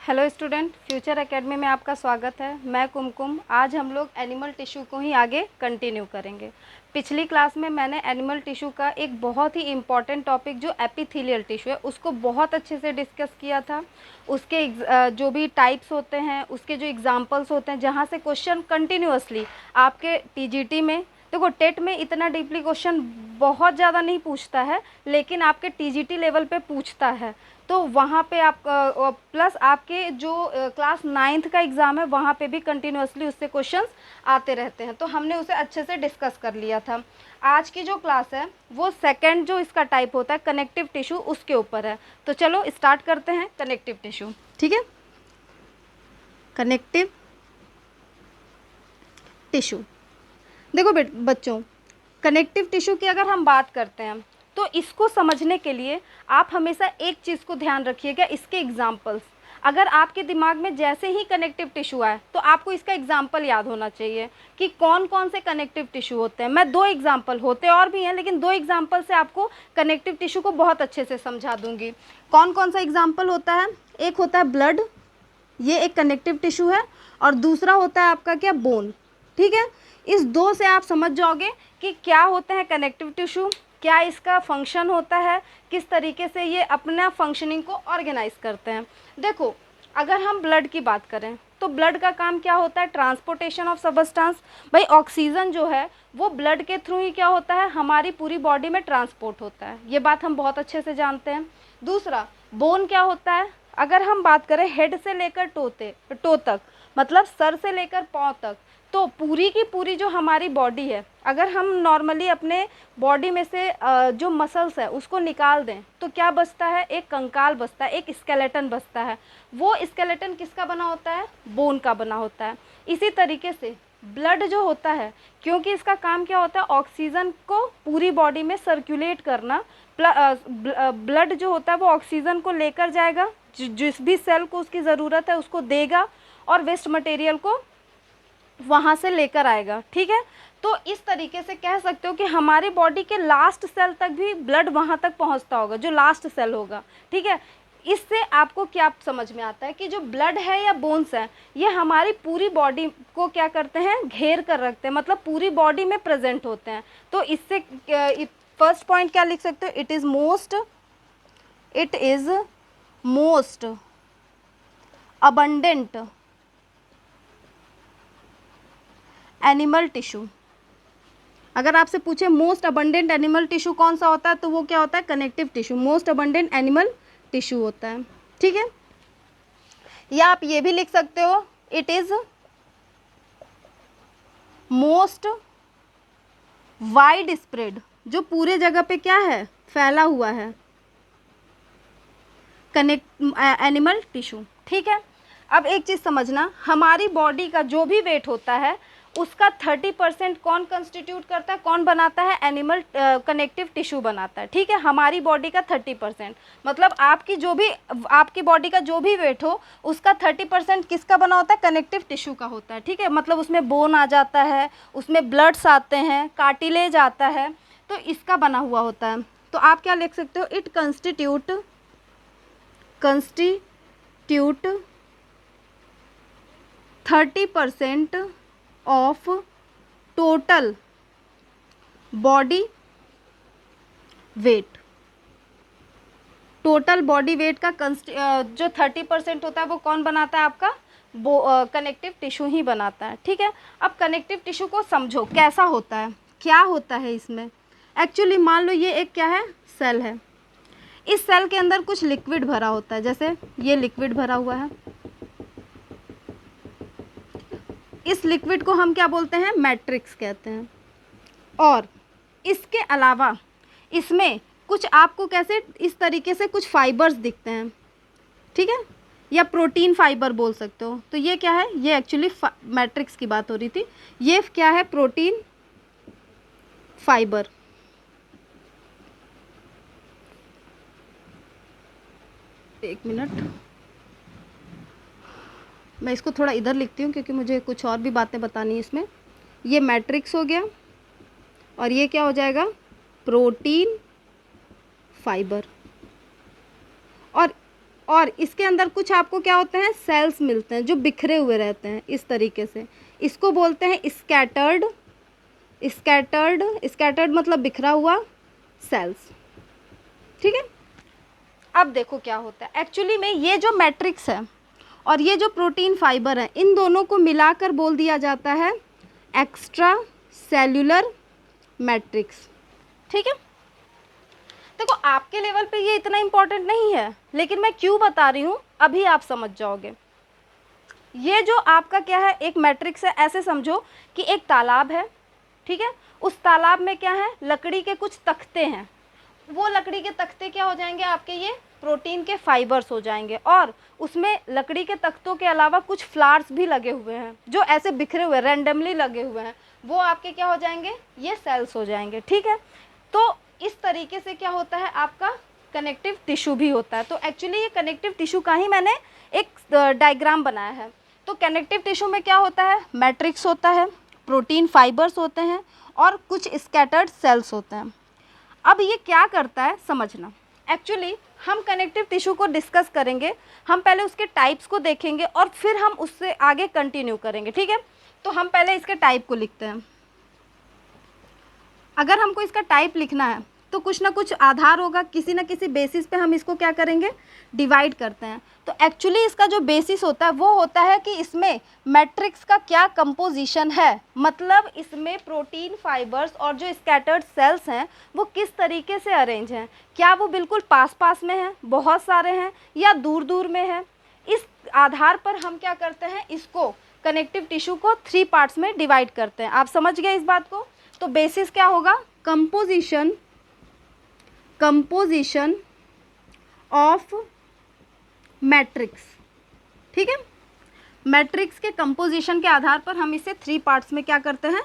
Hello student, future academy में आपका स्वागत है। मैं कुमकुम। आज हम लोग एनिमल टिश्यू को ही आगे कंटिन्यू करेंगे। पिछली क्लास में मैंने एनिमल टिश्यू का एक बहुत ही इम्पॉर्टेंट टॉपिक जो एपिथेलियल टिश्यू है उसको बहुत अच्छे से डिस्कस किया था। उसके जो भी टाइप्स होते हैं, उसके जो एग्जांपल्स होते हैं, जहाँ से क्वेश्चन कंटिन्यूअसली आपके टीजीटी में, देखो टेट में इतना डीपली क्वेश्चन बहुत ज़्यादा नहीं पूछता है, लेकिन आपके टीजीटी लेवल पे पूछता है। तो वहाँ पे आप प्लस आपके जो क्लास 9th का एग्ज़ाम है वहाँ पे भी कंटिन्यूअसली उससे क्वेश्चंस आते रहते हैं, तो हमने उसे अच्छे से डिस्कस कर लिया था। आज की जो क्लास है वो सेकंड जो इसका टाइप होता है कनेक्टिव टिश्यू, उसके ऊपर है। तो चलो स्टार्ट करते हैं कनेक्टिव टिश्यू। ठीक है, कनेक्टिव टिश्यू। देखो बच्चों, कनेक्टिव टिश्यू की अगर हम बात करते हैं तो इसको समझने के लिए आप हमेशा एक चीज़ को ध्यान रखिएगा, इसके एग्जाम्पल्स। अगर आपके दिमाग में जैसे ही कनेक्टिव टिश्यू आए तो आपको इसका एग्जाम्पल याद होना चाहिए कि कौन कौन से कनेक्टिव टिश्यू होते हैं। मैं दो एग्जाम्पल, होते और भी हैं, लेकिन दो एग्जाम्पल से आपको कनेक्टिव टिश्यू को बहुत अच्छे से समझा दूंगी। कौन कौन सा एग्जाम्पल होता है? एक होता है ब्लड, ये एक कनेक्टिव टिश्यू है, और दूसरा होता है आपका क्या, बोन। ठीक है, इस दो से आप समझ जाओगे कि क्या होते हैं कनेक्टिव टिश्यू, क्या इसका फंक्शन होता है, किस तरीके से ये अपना फंक्शनिंग को ऑर्गेनाइज करते हैं। देखो, अगर हम ब्लड की बात करें तो ब्लड का काम क्या होता है, ट्रांसपोर्टेशन ऑफ सबस्टेंस। भाई ऑक्सीजन जो है वो ब्लड के थ्रू ही क्या होता है, हमारी पूरी बॉडी में ट्रांसपोर्ट होता है, ये बात हम बहुत अच्छे से जानते हैं। दूसरा, बोन क्या होता है, अगर हम बात करें हेड से लेकर टो तक, मतलब सर से लेकर पाँव तक, तो पूरी की पूरी जो हमारी बॉडी है, अगर हम नॉर्मली अपने बॉडी में से जो मसल्स है उसको निकाल दें तो क्या बचता है, एक कंकाल बचता है, एक स्केलेटन बचता है। वो स्केलेटन किसका बना होता है, बोन का बना होता है। इसी तरीके से ब्लड जो होता है, क्योंकि इसका काम क्या होता है, ऑक्सीजन को पूरी बॉडी में सर्कुलेट करना। ब्लड जो होता है वो ऑक्सीजन को लेकर जाएगा, जिस भी सेल को उसकी ज़रूरत है उसको देगा, और वेस्ट मटेरियल को वहाँ से लेकर आएगा। ठीक है, तो इस तरीके से कह सकते हो कि हमारी बॉडी के लास्ट सेल तक भी ब्लड वहाँ तक पहुँचता होगा, जो लास्ट सेल होगा। ठीक है, इससे आपको क्या समझ में आता है कि जो ब्लड है या बोन्स हैं, ये हमारी पूरी बॉडी को क्या करते हैं, घेर कर रखते हैं, मतलब पूरी बॉडी में प्रेजेंट होते हैं। तो इससे फर्स्ट पॉइंट क्या लिख सकते हो, it is most abundant animal tissue. अगर आपसे पूछे मोस्ट अबंडेंट एनिमल टिश्यू कौन सा होता है तो वो क्या होता है, connective tissue most abundant animal tissue होता है। ठीक है, या आप ये भी लिख सकते हो, it is most wide spread, जो पूरे जगह पे क्या है, फैला हुआ है, एनिमल टिश्यू। ठीक है, अब एक चीज़ समझना, हमारी बॉडी का जो भी वेट होता है उसका 30% कौन कंस्टिट्यूट करता है, कौन बनाता है, एनिमल कनेक्टिव टिश्यू बनाता है। ठीक है, हमारी बॉडी का 30%, मतलब आपकी बॉडी का जो भी वेट हो उसका 30% किसका बना होता है, कनेक्टिव टिश्यू का होता है। ठीक है, मतलब उसमें बोन आ जाता है, उसमें ब्लड्स आते हैं, कार्टिलेज आता है, तो इसका बना हुआ होता है। तो आप क्या लिख सकते हो, it constitute 30% of total body weight. Total body weight का जो 30% होता है वो कौन बनाता है, आपका कनेक्टिव टिश्यू ही बनाता है। ठीक है, अब कनेक्टिव टिश्यू को समझो कैसा होता है, क्या होता है इसमें। एक्चुअली मान लो ये एक क्या है, सेल है, इस सेल के अंदर कुछ लिक्विड भरा होता है, जैसे ये लिक्विड भरा हुआ है, इस लिक्विड को हम क्या बोलते हैं, मैट्रिक्स कहते हैं। और इसके अलावा इसमें कुछ आपको कैसे इस तरीके से कुछ फाइबर्स दिखते हैं। ठीक है, या प्रोटीन फाइबर बोल सकते हो। तो ये क्या है, ये एक्चुअली मैट्रिक्स की बात हो रही थी, ये क्या है, प्रोटीन फाइबर। एक मिनट, मैं इसको थोड़ा इधर लिखती हूँ क्योंकि मुझे कुछ और भी बातें बतानी है इसमें। ये मैट्रिक्स हो गया और ये क्या हो जाएगा, प्रोटीन फाइबर। और इसके अंदर कुछ आपको क्या होते हैं, सेल्स मिलते हैं जो बिखरे हुए रहते हैं इस तरीके से। इसको बोलते हैं स्कैटर्ड। स्कैटर्ड, स्कैटर्ड मतलब बिखरा हुआ सेल्स। ठीक है। अब देखो क्या होता है, एक्चुअली में ये जो मैट्रिक्स है और ये जो प्रोटीन फाइबर है, इन दोनों को मिलाकर बोल दिया जाता है एक्स्ट्रा सेल्यूलर मैट्रिक्स। ठीक है। देखो आपके लेवल पे ये इतना इम्पोर्टेंट नहीं है, लेकिन मैं क्यों बता रही हूँ अभी आप समझ जाओगे। ये जो आपका क्या है, एक मैट्रिक्स है, ऐसे समझो कि एक तालाब है। ठीक है। उस तालाब में क्या है, लकड़ी के कुछ तख्ते हैं। वो लकड़ी के तख्ते क्या हो जाएंगे, आपके ये प्रोटीन के फाइबर्स हो जाएंगे। और उसमें लकड़ी के तख्तों के अलावा कुछ फ्लावर्स भी लगे हुए हैं जो ऐसे बिखरे हुए रैंडमली लगे हुए हैं, वो आपके क्या हो जाएंगे, ये सेल्स हो जाएंगे। ठीक है। तो इस तरीके से क्या होता है, आपका कनेक्टिव टिश्यू भी होता है। तो एक्चुअली ये कनेक्टिव टिश्यू का ही मैंने एक डायग्राम बनाया है। तो कनेक्टिव टिश्यू में क्या होता है, मैट्रिक्स होता है, प्रोटीन फाइबर्स होते हैं और कुछ स्कैटर्ड सेल्स होते हैं। अब ये क्या करता है समझना। एक्चुअली हम कनेक्टिव टिश्यू को डिस्कस करेंगे, हम पहले उसके टाइप्स को देखेंगे और फिर हम उससे आगे कंटिन्यू करेंगे। ठीक है। तो हम पहले इसके टाइप को लिखते हैं। अगर हमको इसका टाइप लिखना है तो कुछ ना कुछ आधार होगा, किसी ना किसी बेसिस पे हम इसको क्या करेंगे, डिवाइड करते हैं। तो एक्चुअली इसका जो बेसिस होता है वो होता है कि इसमें मैट्रिक्स का क्या कंपोजिशन है, मतलब इसमें प्रोटीन फाइबर्स और जो स्कैटर्ड सेल्स हैं वो किस तरीके से अरेंज हैं, क्या वो बिल्कुल पास पास में हैं, बहुत सारे हैं, या दूर दूर में हैं। इस आधार पर हम क्या करते हैं, इसको कनेक्टिव टिश्यू को 3 पार्ट्स में डिवाइड करते हैं। आप समझ गए इस बात को। तो बेसिस क्या होगा, कंपोजिशन ऑफ मैट्रिक्स। ठीक है। मैट्रिक्स के कंपोजिशन के आधार पर हम इसे 3 पार्ट्स में क्या करते हैं,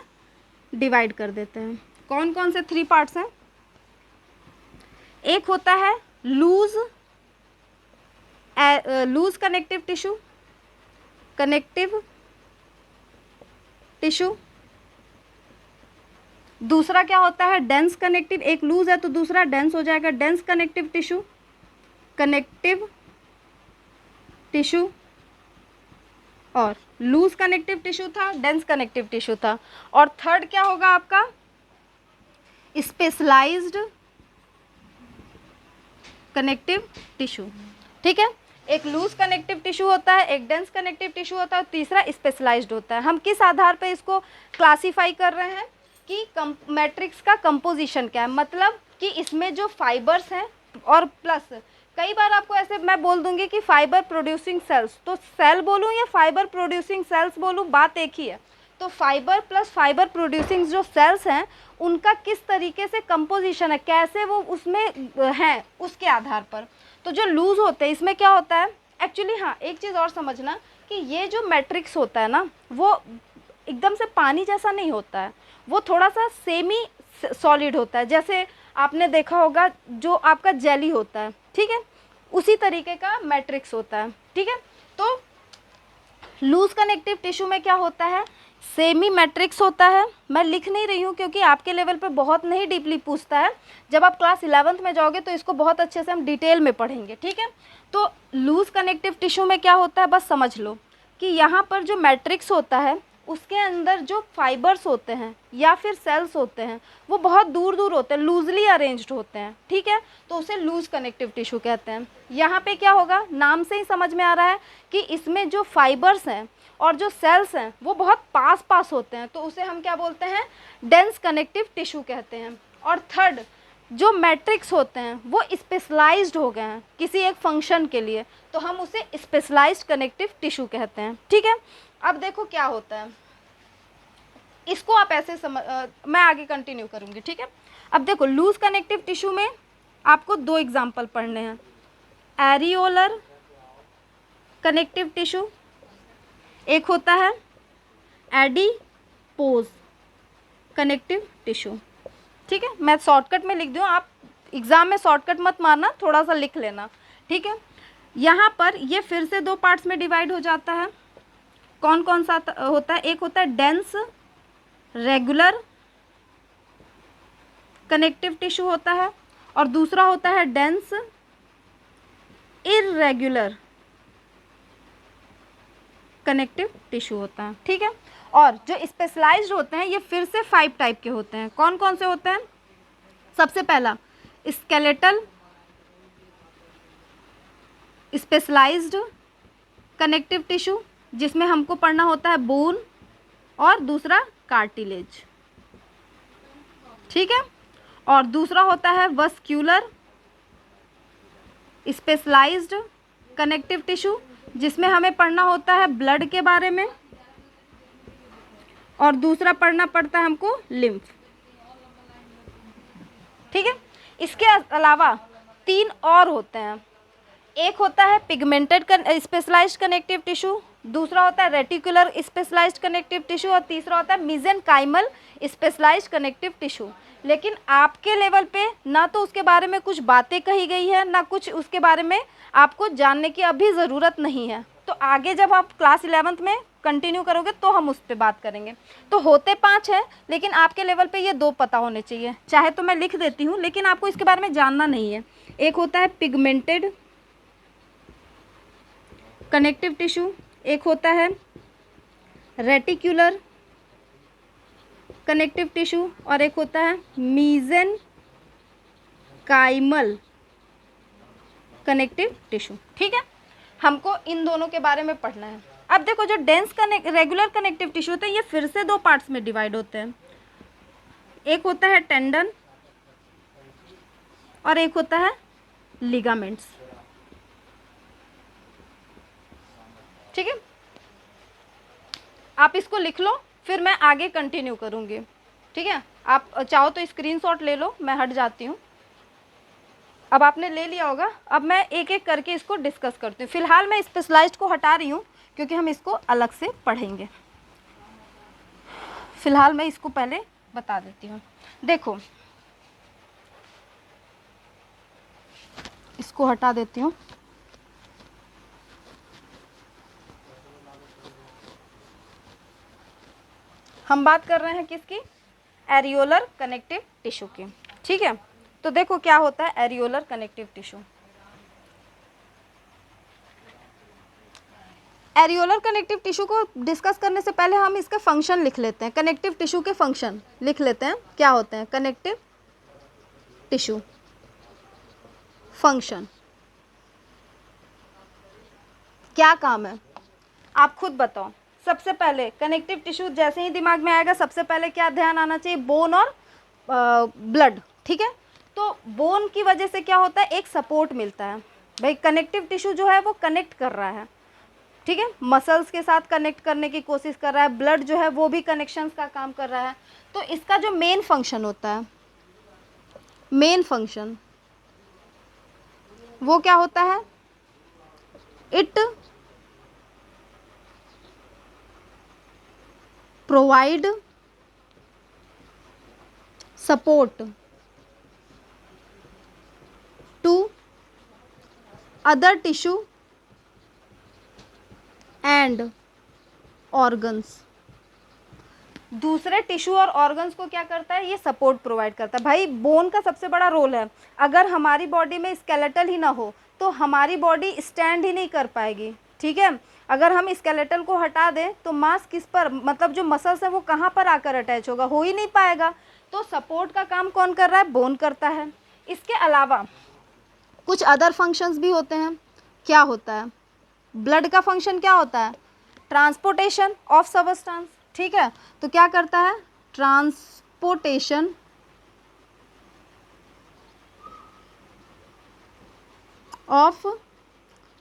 डिवाइड कर देते हैं। कौन कौन से 3 पार्ट्स हैं, एक होता है लूज कनेक्टिव टिश्यू, दूसरा क्या होता है डेंस कनेक्टिव, एक लूज है तो दूसरा डेंस हो जाएगा, डेंस कनेक्टिव टिश्यू, और लूज कनेक्टिव टिश्यू था, डेंस कनेक्टिव टिश्यू था। और थर्ड क्या होगा आपका, स्पेशलाइज्ड कनेक्टिव टिश्यू। ठीक है। एक लूज कनेक्टिव टिश्यू होता है, एक डेंस कनेक्टिव टिश्यू होता है, तीसरा स्पेशलाइज्ड होता है। हम किस आधार पर इसको क्लासीफाई कर रहे हैं कि मैट्रिक्स का कंपोजिशन क्या है, मतलब कि इसमें जो फाइबर्स हैं और प्लस कई बार आपको ऐसे मैं बोल दूंगी कि फाइबर प्रोड्यूसिंग सेल्स, तो सेल बोलूँ या फाइबर प्रोड्यूसिंग सेल्स बोलूँ, बात एक ही है। तो फाइबर प्लस फाइबर प्रोड्यूसिंग जो सेल्स हैं उनका किस तरीके से कंपोजिशन है, कैसे वो उसमें हैं, उसके आधार पर। तो जो लूज होते हैं इसमें क्या होता है एक्चुअली, हाँ एक चीज़ और समझना कि ये जो मैट्रिक्स होता है ना वो एकदम से पानी जैसा नहीं होता है, वो थोड़ा सा सेमी सॉलिड होता है। जैसे आपने देखा होगा जो आपका जेली होता है, ठीक है, उसी तरीके का मैट्रिक्स होता है। ठीक है। तो लूज कनेक्टिव टिश्यू में क्या होता है, सेमी मैट्रिक्स होता है। मैं लिख नहीं रही हूँ क्योंकि आपके लेवल पे बहुत नहीं डीपली पूछता है, जब आप क्लास 11th में जाओगे तो इसको बहुत अच्छे से हम डिटेल में पढ़ेंगे। ठीक है। तो लूज कनेक्टिव टिश्यू में क्या होता है, बस समझ लो कि यहाँ पर जो मैट्रिक्स होता है उसके अंदर जो फाइबर्स होते हैं या फिर सेल्स होते हैं वो बहुत दूर दूर होते हैं, लूजली अरेंज्ड होते हैं। ठीक है। तो उसे लूज कनेक्टिव टिश्यू कहते हैं। यहाँ पे क्या होगा, नाम से ही समझ में आ रहा है कि इसमें जो फाइबर्स हैं और जो सेल्स हैं वो बहुत पास पास होते हैं, तो उसे हम क्या बोलते हैं, डेंस कनेक्टिव टिश्यू कहते हैं। और थर्ड जो मैट्रिक्स होते हैं वो स्पेशलाइज्ड हो गए हैं किसी एक फंक्शन के लिए, तो हम उसे स्पेशलाइज्ड कनेक्टिव टिश्यू कहते हैं। ठीक है। अब देखो क्या होता है, इसको आप ऐसे मैं आगे कंटिन्यू करूँगी। ठीक है। अब देखो लूज कनेक्टिव टिश्यू में आपको 2 एग्जाम्पल पढ़ने हैं, एरियोलर कनेक्टिव टिश्यू, एक होता है एडिपोज कनेक्टिव टिश्यू। ठीक है। मैं शॉर्टकट में लिख दूँ, आप एग्ज़ाम में शॉर्टकट मत मारना, थोड़ा सा लिख लेना। ठीक है। यहाँ पर ये फिर से 2 पार्ट्स में डिवाइड हो जाता है। कौन कौन सा होता है, एक होता है डेंस रेगुलर कनेक्टिव टिश्यू होता है और दूसरा होता है डेंस इर्रेगुलर कनेक्टिव टिश्यू होता है, ठीक है। और जो स्पेशलाइज्ड होते हैं ये फिर से 5 टाइप के होते हैं। कौन कौन से होते हैं? सबसे पहला स्केलेटल स्पेशलाइज्ड कनेक्टिव टिश्यू, जिसमें हमको पढ़ना होता है बोन, और दूसरा कार्टिलेज, ठीक है। और दूसरा होता है वस्क्यूलर स्पेशलाइज्ड कनेक्टिव टिश्यू, जिसमें हमें पढ़ना होता है ब्लड के बारे में, और दूसरा पढ़ना पड़ता है हमको लिम्फ, ठीक है। इसके अलावा 3 और होते हैं। एक होता है पिगमेंटेड स्पेशलाइज्ड कनेक्टिव टिश्यू, दूसरा होता है रेटिकुलर स्पेशलाइज्ड कनेक्टिव टिश्यू, और तीसरा होता है मेसेनकाइमल स्पेशलाइज्ड कनेक्टिव टिश्यू। लेकिन आपके लेवल पे ना तो उसके बारे में कुछ बातें कही गई है, ना कुछ उसके बारे में आपको जानने की अभी ज़रूरत नहीं है। तो आगे जब आप क्लास 11th में कंटिन्यू करोगे तो हम उस पर बात करेंगे। तो होते 5 हैं, लेकिन आपके लेवल पे ये 2 पता होने चाहिए। चाहे तो मैं लिख देती हूँ, लेकिन आपको इसके बारे में जानना नहीं है। एक होता है पिगमेंटेड कनेक्टिव टिश्यू, एक होता है रेटिकुलर कनेक्टिव टिश्यू, और एक होता है मेसेनकाइमल कनेक्टिव टिश्यू, ठीक है। हमको इन दोनों के बारे में पढ़ना है। अब देखो, जो डेंस रेगुलर कनेक्टिव टिश्यू होते हैं ये फिर से 2 पार्ट्स में डिवाइड होते हैं। एक होता है टेंडन और एक होता है लिगामेंट्स, ठीक है। आप इसको लिख लो, फिर मैं आगे कंटिन्यू करूँगी, ठीक है। आप चाहो तो स्क्रीनशॉट ले लो, मैं हट जाती हूँ। अब आपने ले लिया होगा, अब मैं एक एक करके इसको डिस्कस करती हूँ। फिलहाल मैं स्पेशलाइज्ड को हटा रही हूँ क्योंकि हम इसको अलग से पढ़ेंगे। फिलहाल मैं इसको पहले बता देती हूँ। देखो, इसको हटा देती हूँ। हम बात कर रहे हैं किसकी? एरियोलर कनेक्टिव टिश्यू की, ठीक है। तो देखो क्या होता है areolar connective tissue. Areolar connective tissue को डिस्कस करने से पहले हम इसके फंक्शन लिख लेते हैं। कनेक्टिव टिश्यू के फंक्शन लिख लेते हैं, क्या होते हैं कनेक्टिव टिश्यू फंक्शन, क्या काम है आप खुद बताओ। सबसे पहले कनेक्टिव टिश्यू जैसे ही दिमाग में आएगा, सबसे पहले क्या ध्यान आना चाहिए? बोन और ब्लड, ठीक है। तो बोन की वजह से क्या होता है? एक सपोर्ट मिलता है। भाई कनेक्टिव टिश्यू जो है वो कनेक्ट कर रहा है, ठीक है, मसल्स के साथ कनेक्ट करने की कोशिश कर रहा है। ब्लड जो है वो भी कनेक्शंस का काम कर रहा है। तो इसका जो मेन फंक्शन होता है, मेन फंक्शन वो क्या होता है? It provide support to other tissue and organs. दूसरे टिश्यू और ऑर्गन्स को क्या करता है? ये सपोर्ट प्रोवाइड करता है। भाई बोन का सबसे बड़ा रोल है। अगर हमारी बॉडी में स्केलेटल ही ना हो तो हमारी बॉडी स्टैंड ही नहीं कर पाएगी, ठीक है। अगर हम स्केलेटल को हटा दें तो मास किस पर, मतलब जो मसल्स है वो कहाँ पर आकर अटैच होगा? हो ही नहीं पाएगा। तो सपोर्ट का काम कौन कर रहा है? बोन करता है। इसके अलावा कुछ अदर फंक्शंस भी होते हैं। क्या होता है? ब्लड का फंक्शन क्या होता है? ट्रांसपोर्टेशन ऑफ सबस्टेंस, ठीक है। तो क्या करता है? ट्रांसपोर्टेशन ऑफ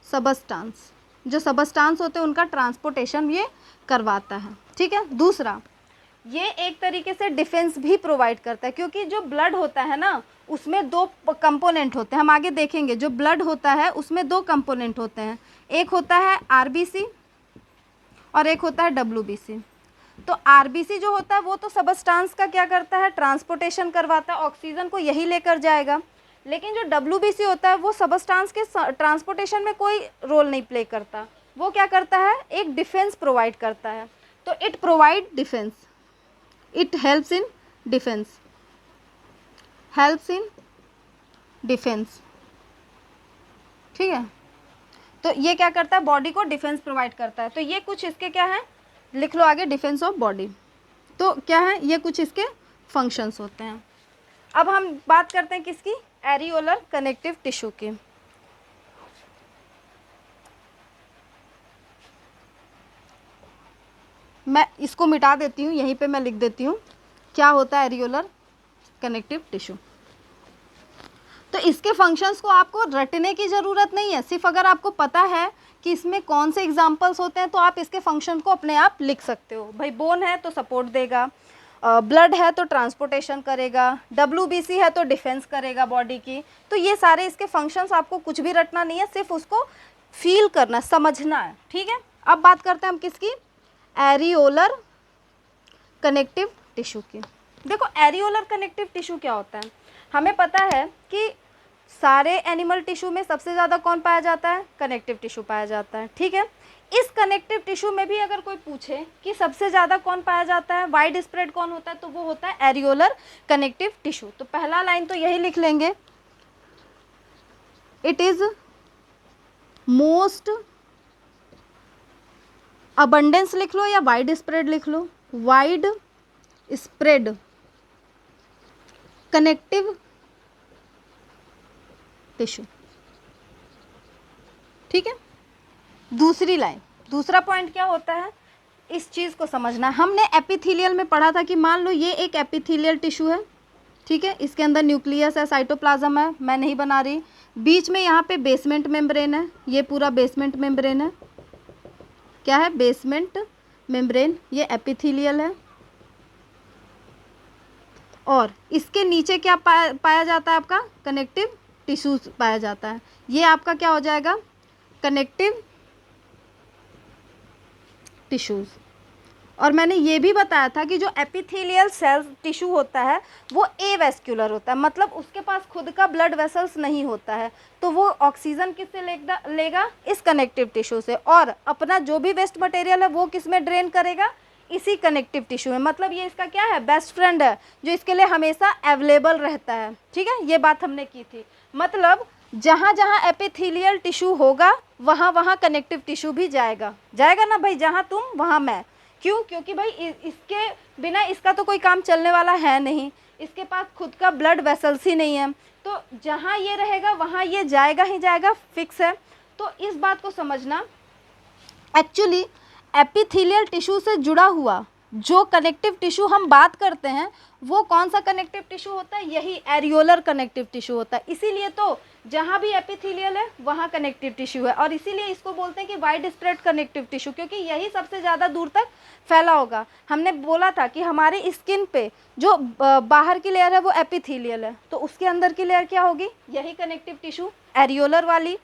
सबस्टेंस, जो सबस्टेंस होते हैं उनका ट्रांसपोर्टेशन ये करवाता है, ठीक है। दूसरा, ये एक तरीके से डिफेंस भी प्रोवाइड करता है, क्योंकि जो ब्लड होता है ना उसमें 2 कंपोनेंट होते हैं। हम आगे देखेंगे, जो ब्लड होता है उसमें 2 कंपोनेंट होते हैं। एक होता है आरबीसी और एक होता है डब्ल्यूबीसी। तो आरबीसी जो होता है वो तो सबस्टेंस का क्या करता है? ट्रांसपोर्टेशन करवाता है, ऑक्सीजन को यही लेकर जाएगा। लेकिन जो डब्ल्यूबीसी होता है वो सबस्टेंस के ट्रांसपोर्टेशन में कोई रोल नहीं प्ले करता। वो क्या करता है? एक डिफेंस प्रोवाइड करता है। तो it provide defence, it helps in defence, helps in defence, ठीक है। तो ये क्या करता है, बॉडी को डिफेंस प्रोवाइड करता है। तो ये कुछ इसके क्या है, लिख लो आगे, डिफेंस ऑफ बॉडी। तो क्या है, ये कुछ इसके फंक्शंस होते हैं। अब हम बात करते हैं किसकी, एरियोलर कनेक्टिव टिश्यू की। मैं इसको मिटा देती हूँ, यहीं पे मैं लिख देती हूँ क्या होता है एरियोलर कनेक्टिव टिश्यू। तो इसके फंक्शंस को आपको रटने की ज़रूरत नहीं है, सिर्फ अगर आपको पता है कि इसमें कौन से एग्जाम्पल्स होते हैं तो आप इसके फंक्शन को अपने आप लिख सकते हो। भाई बोन है तो सपोर्ट देगा, ब्लड है तो ट्रांसपोर्टेशन करेगा, WBC है तो डिफेंस करेगा बॉडी की। तो ये सारे इसके फंक्शंस, आपको कुछ भी रटना नहीं है, सिर्फ उसको फील करना, समझना है, ठीक है। अब बात करते हैं हम किसकी, एरियोलर कनेक्टिव टिश्यू की। देखो एरियोलर कनेक्टिव टिश्यू क्या होता है, हमें पता है कि सारे एनिमल टिश्यू में सबसे ज़्यादा कौन पाया जाता है, कनेक्टिव टिश्यू पाया जाता है, ठीक है। इस कनेक्टिव टिश्यू में भी अगर कोई पूछे कि सबसे ज़्यादा कौन पाया जाता है, वाइड स्प्रेड कौन होता है, तो वो होता है एरियोलर कनेक्टिव टिश्यू। तो पहला लाइन तो यही लिख लेंगे, इट इज़ मोस्ट अबंडेंस लिख लो या वाइड स्प्रेड लिख लो, वाइड स्प्रेड कनेक्टिव टिश्यू, ठीक है। दूसरी लाइन, दूसरा पॉइंट क्या होता है, इस चीज़ को समझना। हमने एपिथेलियल में पढ़ा था कि मान लो ये एक एपिथेलियल टिश्यू है, ठीक है, इसके अंदर न्यूक्लियस है, साइटोप्लाज्म है, मैं नहीं बना रही, बीच में यहाँ पे बेसमेंट मेम्ब्रेन है, ये पूरा बेसमेंट मेम्ब्रेन है, क्या है, बेसमेंट मेम्ब्रेन, ये एपिथेलियल है। और इसके नीचे क्या पाया जाता है, आपका कनेक्टिव टिश्यूज पाया जाता है। ये आपका क्या हो जाएगा, कनेक्टिव टिश्यूज। और मैंने ये भी बताया था कि जो एपिथेलियल सेल टिश्यू होता है वो एवेस्क्युलर होता है, मतलब उसके पास खुद का ब्लड वेसल्स नहीं होता है, तो वो ऑक्सीजन किससे लेगा, इस कनेक्टिव टिश्यू से, और अपना जो भी वेस्ट मटेरियल है वो किस में ड्रेन करेगा, इसी कनेक्टिव टिश्यू में। मतलब ये इसका क्या है, बेस्ट फ्रेंड है, जो इसके लिए हमेशा अवेलेबल रहता है, ठीक है। ये बात हमने की थी, मतलब जहाँ जहाँ एपिथेलियल टिश्यू होगा वहाँ वहाँ कनेक्टिव टिश्यू भी जाएगा ना भाई, जहाँ तुम वहाँ मैं। क्यों, क्योंकि भाई इसके बिना इसका तो कोई काम चलने वाला है नहीं, इसके पास खुद का ब्लड वेसल्स ही नहीं है, तो जहाँ ये रहेगा वहाँ ये जाएगा ही जाएगा, फिक्स है। तो इस बात को समझना, एक्चुअली एपिथेलियल टिश्यू से जुड़ा हुआ जो कनेक्टिव टिश्यू हम बात करते हैं वो कौन सा कनेक्टिव टिश्यू होता है, यही एरियोलर कनेक्टिव टिश्यू होता है। इसीलिए तो जहाँ भी एपिथेलियल है वहाँ कनेक्टिव टिश्यू है, और इसीलिए इसको बोलते हैं कि वाइड स्प्रेड कनेक्टिव टिश्यू, क्योंकि यही सबसे ज़्यादा दूर तक फैला होगा। हमने बोला था कि हमारी स्किन पे जो बाहर की लेयर है वो एपिथेलियल है, तो उसके अंदर की लेयर क्या होगी, यही कनेक्टिव टिश्यू एरियोलर वाली।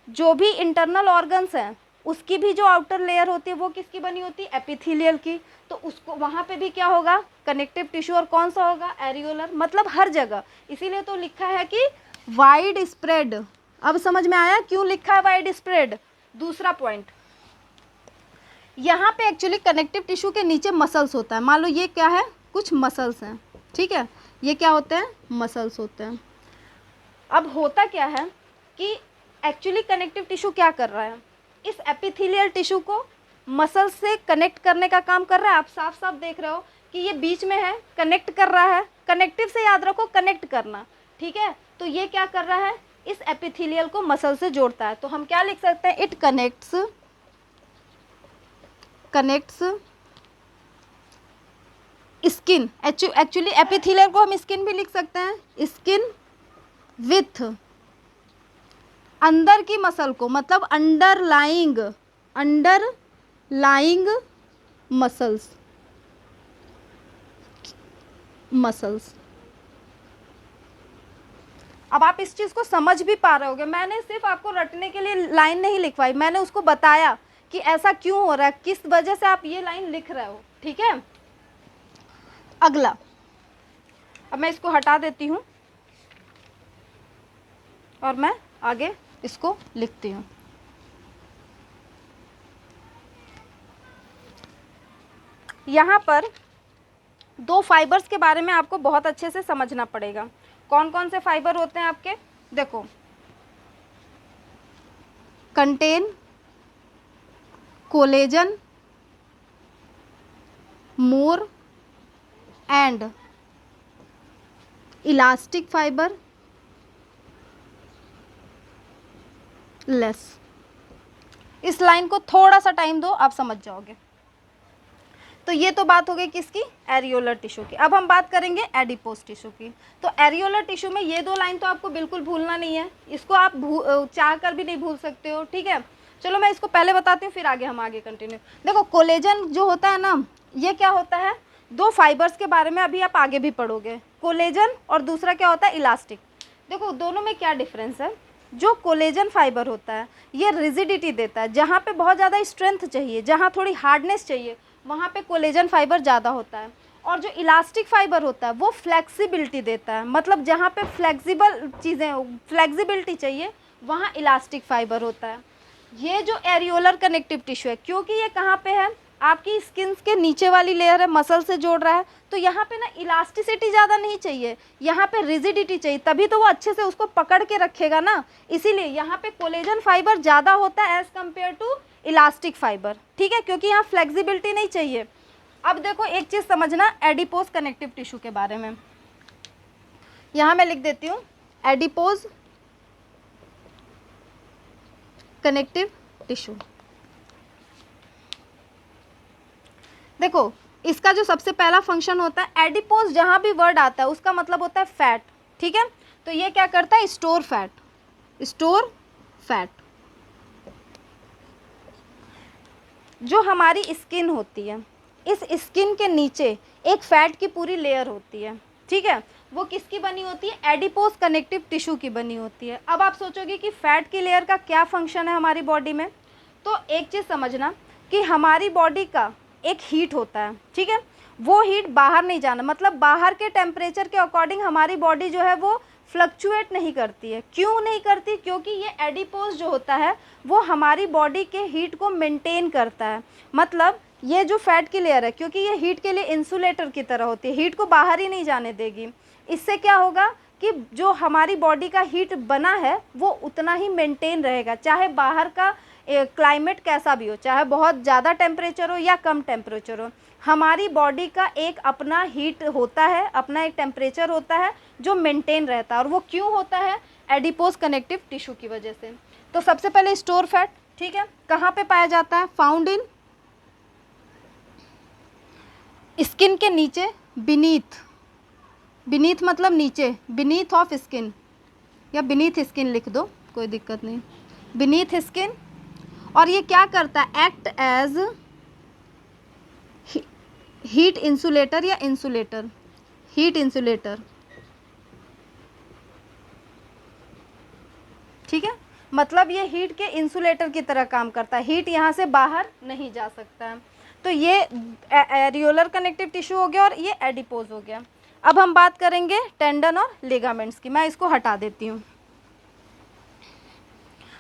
जो भी इंटरनल ऑर्गन्स हैं उसकी भी जो आउटर लेयर होती है वो किसकी बनी होती है, एपिथेलियल की, तो उसको वहाँ पे भी क्या होगा, कनेक्टिव टिश्यू, और कौन सा होगा, एरियोलर, मतलब हर जगह। इसीलिए तो लिखा है कि वाइड स्प्रेड। अब समझ में आया क्यों लिखा है वाइड स्प्रेड। दूसरा पॉइंट, यहाँ पे एक्चुअली कनेक्टिव टिश्यू के नीचे मसल्स होता है, मान लो ये क्या है, कुछ मसल्स हैं, ठीक है, ये क्या होते हैं, मसल्स होते हैं। अब होता क्या है कि एक्चुअली कनेक्टिव टिश्यू क्या कर रहा है, इस एपिथेलियल टिश्यू को मसल्स से कनेक्ट करने का काम कर रहा है। आप साफ साफ देख रहे हो कि ये बीच में है, कनेक्ट कर रहा है, कनेक्टिव से याद रखो कनेक्ट करना, ठीक है। तो ये क्या कर रहा है, इस एपिथेलियल को मसल से जोड़ता है, तो हम क्या लिख सकते हैं, it connects skin, actually epithelial को हम स्किन भी लिख सकते हैं, स्किन विथ अंदर की मसल को, मतलब अंडरलाइंग मसल्स। अब आप इस चीज़ को समझ भी पा रहे होगे, मैंने सिर्फ आपको रटने के लिए लाइन नहीं लिखवाई, मैंने उसको बताया कि ऐसा क्यों हो रहा है, किस वजह से आप ये लाइन लिख रहे हो, ठीक है। अगला, अब मैं इसको हटा देती हूँ और मैं आगे इसको लिखती हूँ। यहाँ पर दो फाइबर्स के बारे में आपको बहुत अच्छे से समझना पड़ेगा। कौन कौन से फाइबर होते हैं आपके, देखो contain collagen more and elastic fibre less. इस लाइन को थोड़ा सा टाइम दो, आप समझ जाओगे। तो ये तो बात हो गई किसकी, एरियोलर टिश्यू की। अब हम बात करेंगे एडिपोज टिश्यू की। तो एरियोलर टिश्यू में ये दो लाइन तो आपको बिल्कुल भूलना नहीं है, इसको आप चाह कर भी नहीं भूल सकते हो, ठीक है। चलो मैं इसको पहले बताती हूँ, फिर आगे हम आगे कंटिन्यू। देखो कोलेजन जो होता है ना, ये क्या होता है, दो फाइबर्स के बारे में अभी आप आगे भी पढ़ोगे, कोलेजन और दूसरा क्या होता है, इलास्टिक। देखो दोनों में क्या डिफरेंस है। जो कोलेजन फाइबर होता है ये रिजिडिटी देता है, जहाँ पे बहुत ज़्यादा स्ट्रेंथ चाहिए, जहाँ थोड़ी हार्डनेस चाहिए, वहाँ पे कोलेजन फाइबर ज़्यादा होता है। और जो इलास्टिक फाइबर होता है वो फ्लेक्सिबिलिटी देता है, मतलब जहाँ पे फ्लेक्सिबल चीज़ें, फ्लेक्सिबिलिटी चाहिए, वहाँ इलास्टिक फाइबर होता है। ये जो एरियोलर कनेक्टिव टिश्यू है, क्योंकि ये कहाँ पे है, आपकी स्किन के नीचे वाली लेयर है, मसल से जोड़ रहा है, तो यहाँ पे ना इलास्टिसिटी ज़्यादा नहीं चाहिए, यहाँ पे रिजिडिटी चाहिए, तभी तो वो अच्छे से उसको पकड़ के रखेगा ना। इसीलिए यहाँ पे कोलेजन फाइबर ज़्यादा होता है as compare to elastic fibre, ठीक है, क्योंकि यहाँ फ्लेक्सिबिलिटी नहीं चाहिए। अब देखो एक चीज़ समझना एडिपोज कनेक्टिव टिश्यू के बारे में, यहाँ मैं लिख देती हूँ एडिपोज कनेक्टिव टिश्यू। देखो इसका जो सबसे पहला फंक्शन होता है, एडिपोज जहाँ भी वर्ड आता है उसका मतलब होता है फैट, ठीक है। तो ये क्या करता है, स्टोर फैट, स्टोर फैट। जो हमारी स्किन होती है, इस स्किन के नीचे एक फैट की पूरी लेयर होती है, ठीक है, वो किसकी बनी होती है, एडिपोज कनेक्टिव टिश्यू की बनी होती है। अब आप सोचोगे कि फैट की लेयर का क्या फंक्शन है हमारी बॉडी में, तो एक चीज़ समझना कि हमारी बॉडी का एक हीट होता है, ठीक है, वो हीट बाहर नहीं जाना, मतलब बाहर के टेम्परेचर के अकॉर्डिंग हमारी बॉडी जो है वो फ्लक्चुएट नहीं करती है। क्यों नहीं करती, क्योंकि ये एडिपोज जो होता है वो हमारी बॉडी के हीट को मेंटेन करता है। मतलब ये जो फैट की लेयर है, क्योंकि ये हीट के लिए इंसुलेटर की तरह होती है, हीट को बाहर ही नहीं जाने देगी। इससे क्या होगा कि जो हमारी बॉडी का हीट बना है वो उतना ही मेंटेन रहेगा, चाहे बाहर का क्लाइमेट कैसा भी हो, चाहे बहुत ज़्यादा टेम्परेचर हो या कम टेम्परेचर हो, हमारी बॉडी का एक अपना हीट होता है, अपना एक टेम्परेचर होता है जो मेंटेन रहता है। और वो क्यों होता है, एडिपोज कनेक्टिव टिश्यू की वजह से। तो सबसे पहले स्टोर फैट, ठीक है, कहाँ पे पाया जाता है, फाउंड इन स्किन के नीचे, बीनीथ, बीनीथ मतलब नीचे, बीनीथ ऑफ स्किन या बीनीथ स्किन लिख दो, कोई दिक्कत नहीं, बीनीथ स्किन। और ये क्या करता है, एक्ट एज हीट इंसुलेटर या इंसुलेटर, हीट इंसुलेटर, ठीक है, मतलब ये हीट के इंसुलेटर की तरह काम करता है, हीट यहाँ से बाहर नहीं जा सकता है। तो ये एरियोलर कनेक्टिव टिश्यू हो गया और ये एडिपोज हो गया। अब हम बात करेंगे टेंडन और लिगामेंट्स की, मैं इसको हटा देती हूँ।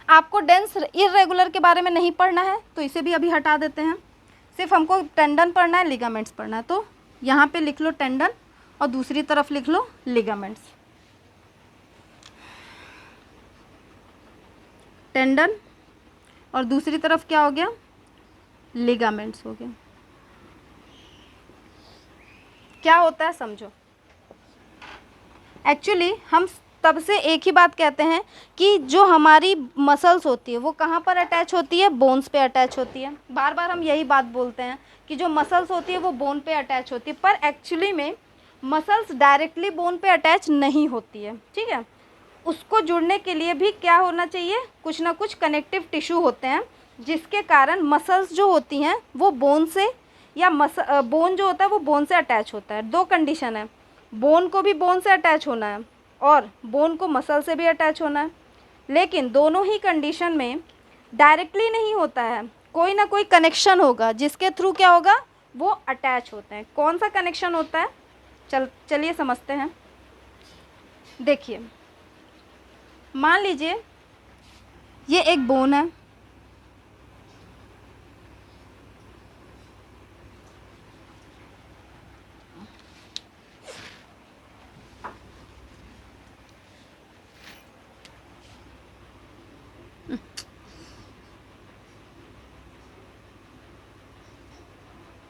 आपको डेंस इरेगुलर के बारे में नहीं पढ़ना है तो इसे भी अभी हटा देते हैं, सिर्फ हमको टेंडन पढ़ना है, लिगामेंट्स पढ़ना है। तो यहाँ पे लिख लो टेंडन और दूसरी तरफ लिख लो लिगामेंट्स। टेंडन और दूसरी तरफ क्या हो गया, लिगामेंट्स हो गया। क्या होता है समझो, एक्चुअली हम तब से एक ही बात कहते हैं कि जो हमारी मसल्स होती है वो कहाँ पर अटैच होती है, बोन्स पे अटैच होती है। बार बार हम यही बात बोलते हैं कि जो मसल्स होती है वो बोन पे अटैच होती है, पर एक्चुअली में मसल्स डायरेक्टली बोन पे अटैच नहीं होती है, ठीक है। उसको जुड़ने के लिए भी क्या होना चाहिए, कुछ ना कुछ कनेक्टिव टिश्यू होते हैं, जिसके कारण मसल्स जो होती हैं वो बोन से या बोन जो होता है वो बोन से अटैच होता है। दो कंडीशन है, बोन को भी बोन से अटैच होना है और बोन को मसल से भी अटैच होना है, लेकिन दोनों ही कंडीशन में डायरेक्टली नहीं होता है, कोई ना कोई कनेक्शन होगा जिसके थ्रू क्या होगा, वो अटैच होते हैं। कौन सा कनेक्शन होता है, चलिए समझते हैं। देखिए मान लीजिए ये एक बोन है,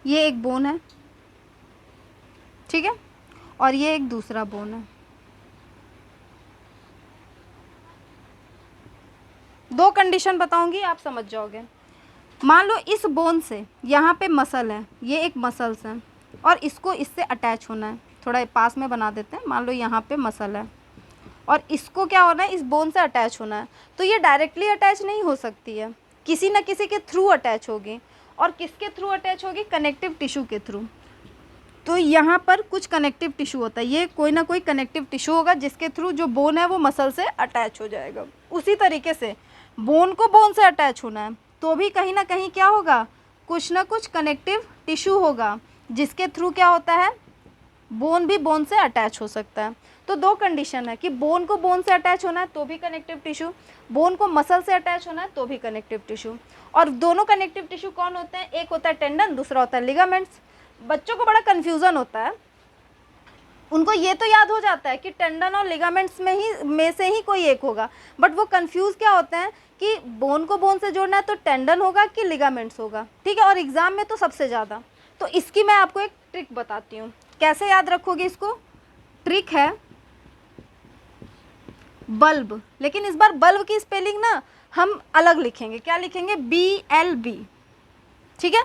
ये एक बोन है, ठीक है, और ये एक दूसरा बोन है। दो कंडीशन बताऊंगी, आप समझ जाओगे। मान लो इस बोन से यहाँ पे मसल है, ये एक मसल्स है, और इसको इससे अटैच होना है। थोड़ा पास में बना देते हैं। मान लो यहाँ पे मसल है और इसको क्या होना है, इस बोन से अटैच होना है। तो ये डायरेक्टली अटैच नहीं हो सकती है, किसी न किसी के थ्रू अटैच होगी। और किसके थ्रू अटैच होगी? कनेक्टिव टिश्यू के थ्रू। तो यहाँ पर कुछ कनेक्टिव टिश्यू होता है, ये कोई ना कोई कनेक्टिव टिश्यू होगा जिसके थ्रू जो बोन है वो मसल से अटैच हो जाएगा। उसी तरीके से बोन को बोन से अटैच होना है तो भी कहीं ना कहीं क्या होगा, कुछ ना कुछ कनेक्टिव टिश्यू होगा जिसके थ्रू क्या होता है, बोन भी बोन से अटैच हो सकता है। तो दो कंडीशन है कि बोन को बोन से अटैच होना है तो भी कनेक्टिव टिश्यू, बोन को मसल से अटैच होना है तो भी कनेक्टिव टिश्यू। और दोनों कनेक्टिव टिश्यू कौन होते हैं? एक होता है टेंडन, दूसरा होता है लिगामेंट्स। बच्चों को बड़ा कन्फ्यूज़न होता है, उनको ये तो याद हो जाता है कि टेंडन और लिगामेंट्स में से ही कोई एक होगा, बट वो कंफ्यूज क्या होते हैं कि बोन को बोन से जोड़ना है तो टेंडन होगा कि लिगामेंट्स होगा, ठीक है। और एग्ज़ाम में तो सबसे ज़्यादा। तो इसकी मैं आपको एक ट्रिक बताती हूँ, कैसे याद रखोगे इसको। ट्रिक है बल्ब, लेकिन इस बार बल्ब की स्पेलिंग ना हम अलग लिखेंगे। क्या लिखेंगे? BLB, ठीक है।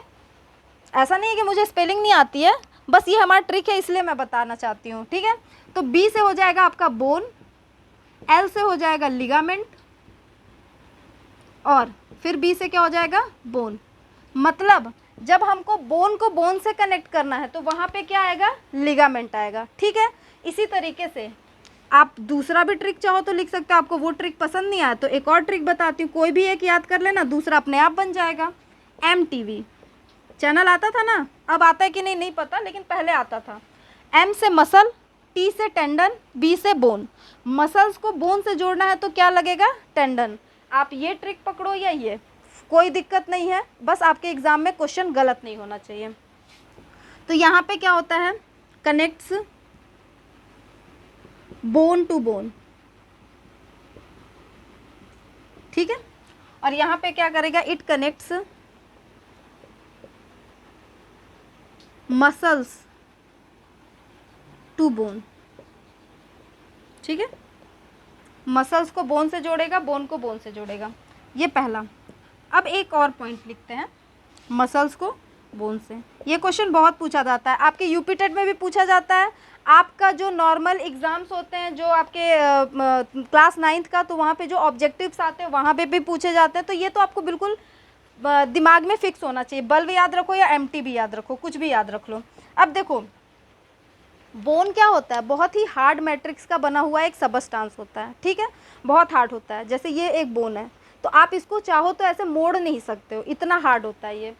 ऐसा नहीं है कि मुझे स्पेलिंग नहीं आती है, बस ये हमारा ट्रिक है इसलिए मैं बताना चाहती हूँ, ठीक है। तो B से हो जाएगा आपका बोन, L से हो जाएगा लिगामेंट, और फिर B से क्या हो जाएगा? बोन। मतलब जब हमको बोन को बोन से कनेक्ट करना है तो वहाँ पे क्या आएगा? लिगामेंट आएगा, ठीक है। इसी तरीके से आप दूसरा भी ट्रिक चाहो तो लिख सकते हो। आपको वो ट्रिक पसंद नहीं आया तो एक और ट्रिक बताती हूँ, कोई भी एक याद कर लेना, दूसरा अपने आप बन जाएगा। MTV चैनल आता था ना, अब आता है कि नहीं पता, लेकिन पहले आता था। M से मसल, T से टेंडन, B से बोन। मसल्स को बोन से जोड़ना है तो क्या लगेगा? टेंडन। आप ये ट्रिक पकड़ो या ये, कोई दिक्कत नहीं है, बस आपके एग्जाम में क्वेश्चन गलत नहीं होना चाहिए। तो यहाँ पे क्या होता है? कनेक्ट्स बोन टू बोन, ठीक है। और यहाँ पे क्या करेगा? It connects muscles to bone, ठीक है। मसल्स को बोन से जोड़ेगा, बोन को बोन से जोड़ेगा, ये पहला। अब एक और पॉइंट लिखते हैं, मसल्स को बोन से। ये क्वेश्चन बहुत पूछा जाता है, आपके यूपी टेट में भी पूछा जाता है। आपका जो नॉर्मल एग्ज़ाम्स होते हैं, जो आपके क्लास 9th का, तो वहाँ पे जो ऑब्जेक्टिव्स आते हैं वहाँ पे भी पूछे जाते हैं। तो ये तो आपको बिल्कुल दिमाग में फिक्स होना चाहिए। बल्ब याद रखो या MTV याद रखो, कुछ भी याद रख लो। अब देखो, बोन क्या होता है? बहुत ही हार्ड मैट्रिक्स का बना हुआ एक सबस्टांस होता है, ठीक है। बहुत हार्ड होता है। जैसे ये एक बोन है तो आप इसको चाहो तो ऐसे मोड़ नहीं सकते हो, इतना हार्ड होता है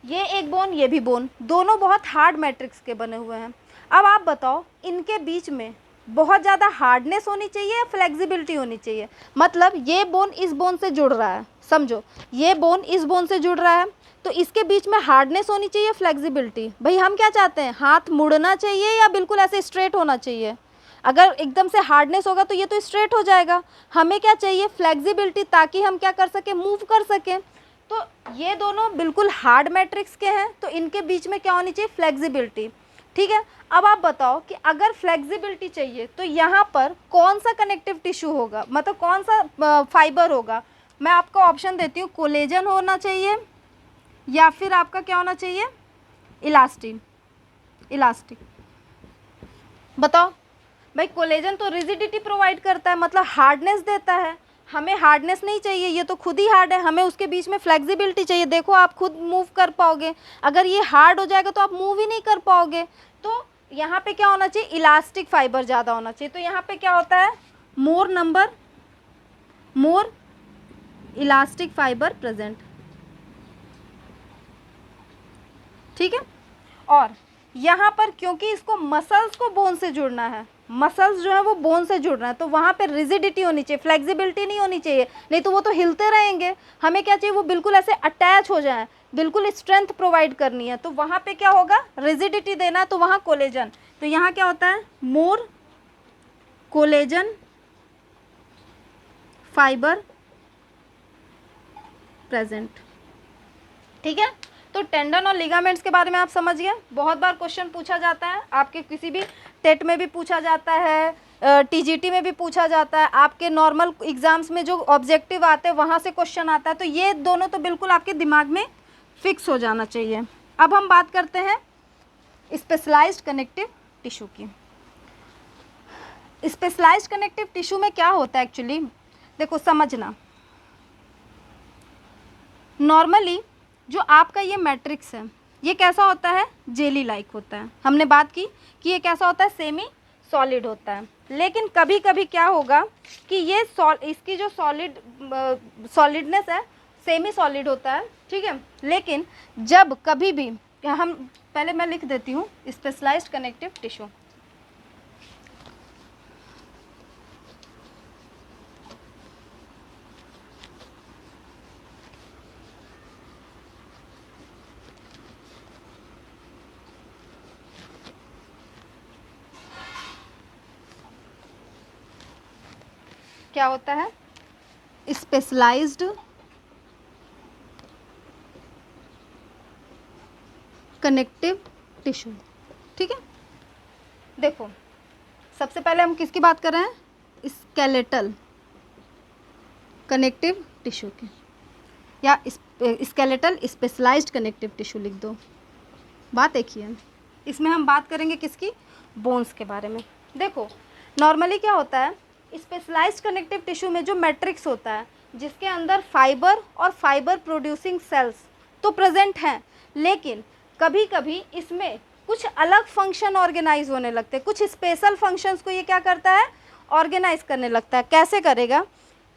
ये एक बोन, ये भी बोन, दोनों बहुत हार्ड मैट्रिक्स के बने हुए हैं। अब आप बताओ, इनके बीच में बहुत ज़्यादा हार्डनेस होनी चाहिए या फ्लेक्सिबिलिटी होनी चाहिए? मतलब ये बोन इस बोन से जुड़ रहा है, समझो, ये बोन इस बोन से जुड़ रहा है, तो इसके बीच में हार्डनेस होनी चाहिए, फ्लेक्सिबिलिटी। भाई हम क्या चाहते हैं? हाथ मुड़ना चाहिए या बिल्कुल ऐसे स्ट्रेट होना चाहिए? अगर एकदम से हार्डनेस होगा तो ये तो स्ट्रेट हो जाएगा। हमें क्या चाहिए? फ्लेक्सिबिलिटी, ताकि हम क्या कर सकें? मूव कर सकें। तो ये दोनों बिल्कुल हार्ड मैट्रिक्स के हैं, तो इनके बीच में क्या होनी चाहिए? फ्लेक्सिबिलिटी, ठीक है। अब आप बताओ कि अगर फ्लेक्सिबिलिटी चाहिए तो यहाँ पर कौन सा कनेक्टिव टिश्यू होगा, मतलब कौन सा फाइबर होगा? मैं आपको ऑप्शन देती हूँ, कोलेजन होना चाहिए या फिर आपका क्या होना चाहिए? इलास्टिक। बताओ भाई, कोलेजन तो रिजिडिटी प्रोवाइड करता है, मतलब हार्डनेस देता है। हमें हार्डनेस नहीं चाहिए, ये तो खुद ही हार्ड है, हमें उसके बीच में फ्लेक्सिबिलिटी चाहिए। देखो आप खुद मूव कर पाओगे, अगर ये हार्ड हो जाएगा तो आप मूव ही नहीं कर पाओगे। तो यहाँ पे क्या होना चाहिए? इलास्टिक फाइबर ज़्यादा होना चाहिए। तो यहाँ पे क्या होता है? मोर इलास्टिक फाइबर प्रेजेंट, ठीक है। और यहाँ पर क्योंकि इसको मसल्स को बोन से जुड़ना है, मसल्स जो है वो बोन से जुड़ रहे हैं, तो वहाँ पे रिजिडिटी होनी चाहिए, फ्लेक्सिबिलिटी नहीं होनी चाहिए, नहीं तो वो तो हिलते रहेंगे। हमें क्या चाहिए? वो बिल्कुल ऐसे अटैच हो जाएं, बिल्कुल स्ट्रेंथ प्रोवाइड करनी है। तो वहाँ पे क्या होगा? रिजिडिटी देना है, तो वहाँ कोलेजन। तो यहाँ क्या होता है? मोर कोलेजन फाइबर प्रेजेंट, ठीक है। तो टेंडन और लिगामेंट्स के बारे में आप समझ गए। बहुत बार क्वेश्चन पूछा जाता है, आपके किसी भी टेट में भी पूछा जाता है, टीजीटी में भी पूछा जाता है, आपके नॉर्मल एग्जाम्स में जो ऑब्जेक्टिव आते हैं वहाँ से क्वेश्चन आता है। तो ये दोनों तो बिल्कुल आपके दिमाग में फिक्स हो जाना चाहिए। अब हम बात करते हैं स्पेशलाइज्ड कनेक्टिव टिश्यू की। स्पेशलाइज्ड कनेक्टिव टिश्यू में क्या होता है एक्चुअली, देखो समझना। नॉर्मली जो आपका ये मैट्रिक्स है ये कैसा होता है, जेली लाइक होता है। हमने बात की कि ये कैसा होता है, सेमी सॉलिड होता है। लेकिन कभी कभी क्या होगा कि ये इसकी जो सॉलिडनेस है सेमी सॉलिड होता है, ठीक है। लेकिन जब कभी भी हम, पहले मैं लिख देती हूँ स्पेशलाइज्ड कनेक्टिव टिश्यू। क्या होता है, स्पेशलाइज्ड कनेक्टिव टिश्यू, ठीक है। देखो सबसे पहले हम किसकी बात कर रहे हैं, स्केलेटल कनेक्टिव टिश्यू की, या स्केलेटल स्पेशलाइज्ड कनेक्टिव टिश्यू लिख दो। बात एक ही है। इसमें हम बात करेंगे किसकी, बोन्स के बारे में। देखो नॉर्मली क्या होता है, स्पेशलाइज्ड कनेक्टिव टिश्यू में जो मैट्रिक्स होता है जिसके अंदर फाइबर और फाइबर प्रोड्यूसिंग सेल्स तो प्रेजेंट हैं, लेकिन कभी कभी इसमें कुछ अलग फंक्शन ऑर्गेनाइज होने लगते हैं, कुछ स्पेशल फंक्शंस को ये क्या करता है, ऑर्गेनाइज करने लगता है। कैसे करेगा,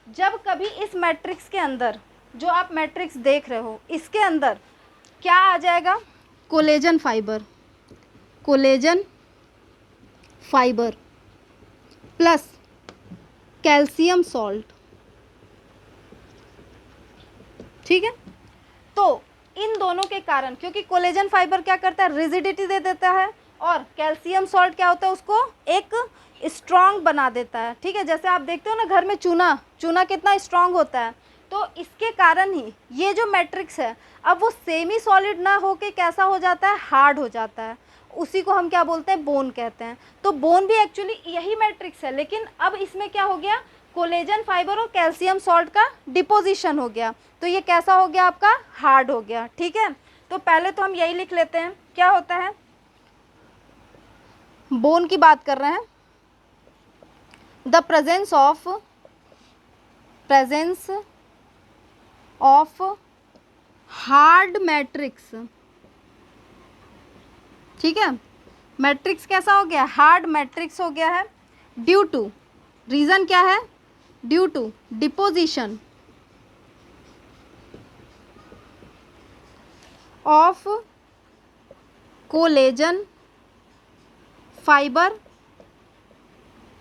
जब कभी इस मैट्रिक्स के अंदर, जो आप मैट्रिक्स देख रहे हो इसके अंदर क्या आ जाएगा, collagen fibre plus calcium salt, ठीक है। तो इन दोनों के कारण, क्योंकि कोलेजन फाइबर क्या करता है, रिजिडिटी दे देता है, और कैल्शियम सॉल्ट क्या होता है, उसको एक स्ट्रॉन्ग बना देता है, ठीक है। जैसे आप देखते हो ना घर में चूना कितना स्ट्रॉन्ग होता है, तो इसके कारण ही ये जो मैट्रिक्स है अब वो सेमी सॉलिड ना होके कैसा हो जाता है, हार्ड हो जाता है। उसी को हम क्या बोलते हैं, बोन कहते हैं। तो बोन भी एक्चुअली यही मैट्रिक्स है, लेकिन अब इसमें क्या हो गया, कोलेजन फाइबर और कैल्शियम सॉल्ट का डिपोजिशन हो गया, तो ये कैसा हो गया आपका, हार्ड हो गया, ठीक है। तो पहले तो हम यही लिख लेते हैं, क्या होता है, बोन की बात कर रहे हैं, the presence of hard matrix, ठीक है। मैट्रिक्स कैसा हो गया, हार्ड मैट्रिक्स हो गया है, ड्यू टू, रीजन क्या है, due to deposition of collagen fibre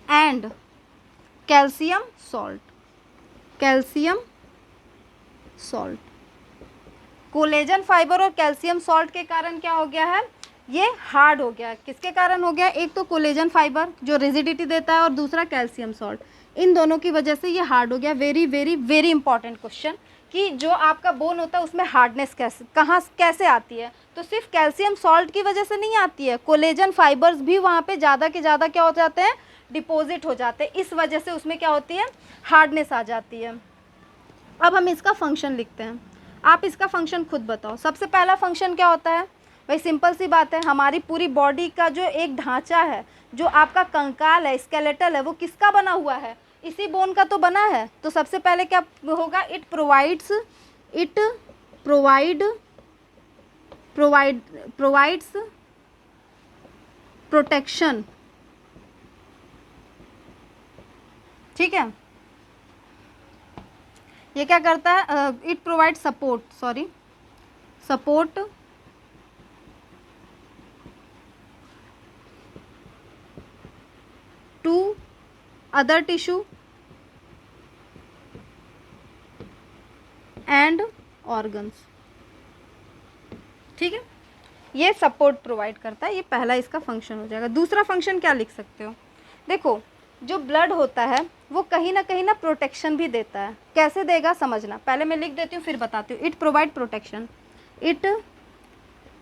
and calcium salt. Collagen fibre और कैल्शियम सॉल्ट के कारण क्या हो गया है, ये हार्ड हो गया। किसके कारण हो गया, एक तो कोलेजन फाइबर जो रिजिडिटी देता है और दूसरा कैल्शियम सॉल्ट, इन दोनों की वजह से ये हार्ड हो गया। Very very very important question कि जो आपका बोन होता है उसमें हार्डनेस कैसे आती है, तो सिर्फ कैल्शियम सॉल्ट की वजह से नहीं आती है, कोलेजन फाइबर्स भी वहाँ पे ज़्यादा के ज़्यादा क्या हो जाते हैं, डिपॉजिट हो जाते हैं, इस वजह से उसमें क्या होती है, हार्डनेस आ जाती है। अब हम इसका फंक्शन लिखते हैं, आप इसका फंक्शन खुद बताओ। सबसे पहला फंक्शन क्या होता है, भाई सिंपल सी बात है, हमारी पूरी बॉडी का जो एक ढांचा है, जो आपका कंकाल है, स्केलेटल है, वो किसका बना हुआ है, इसी बोन का तो बना है। तो सबसे पहले क्या होगा, इट प्रोवाइड्स प्रोटेक्शन, ठीक है। ये क्या करता है, it provide support to other tissue and organs, ठीक है। ये सपोर्ट प्रोवाइड करता है, ये पहला इसका फंक्शन हो जाएगा। दूसरा फंक्शन क्या लिख सकते हो, देखो जो ब्लड होता है वो कहीं ना प्रोटेक्शन भी देता है। कैसे देगा समझना, पहले मैं लिख देती हूँ फिर बताती हूँ। It provide protection, it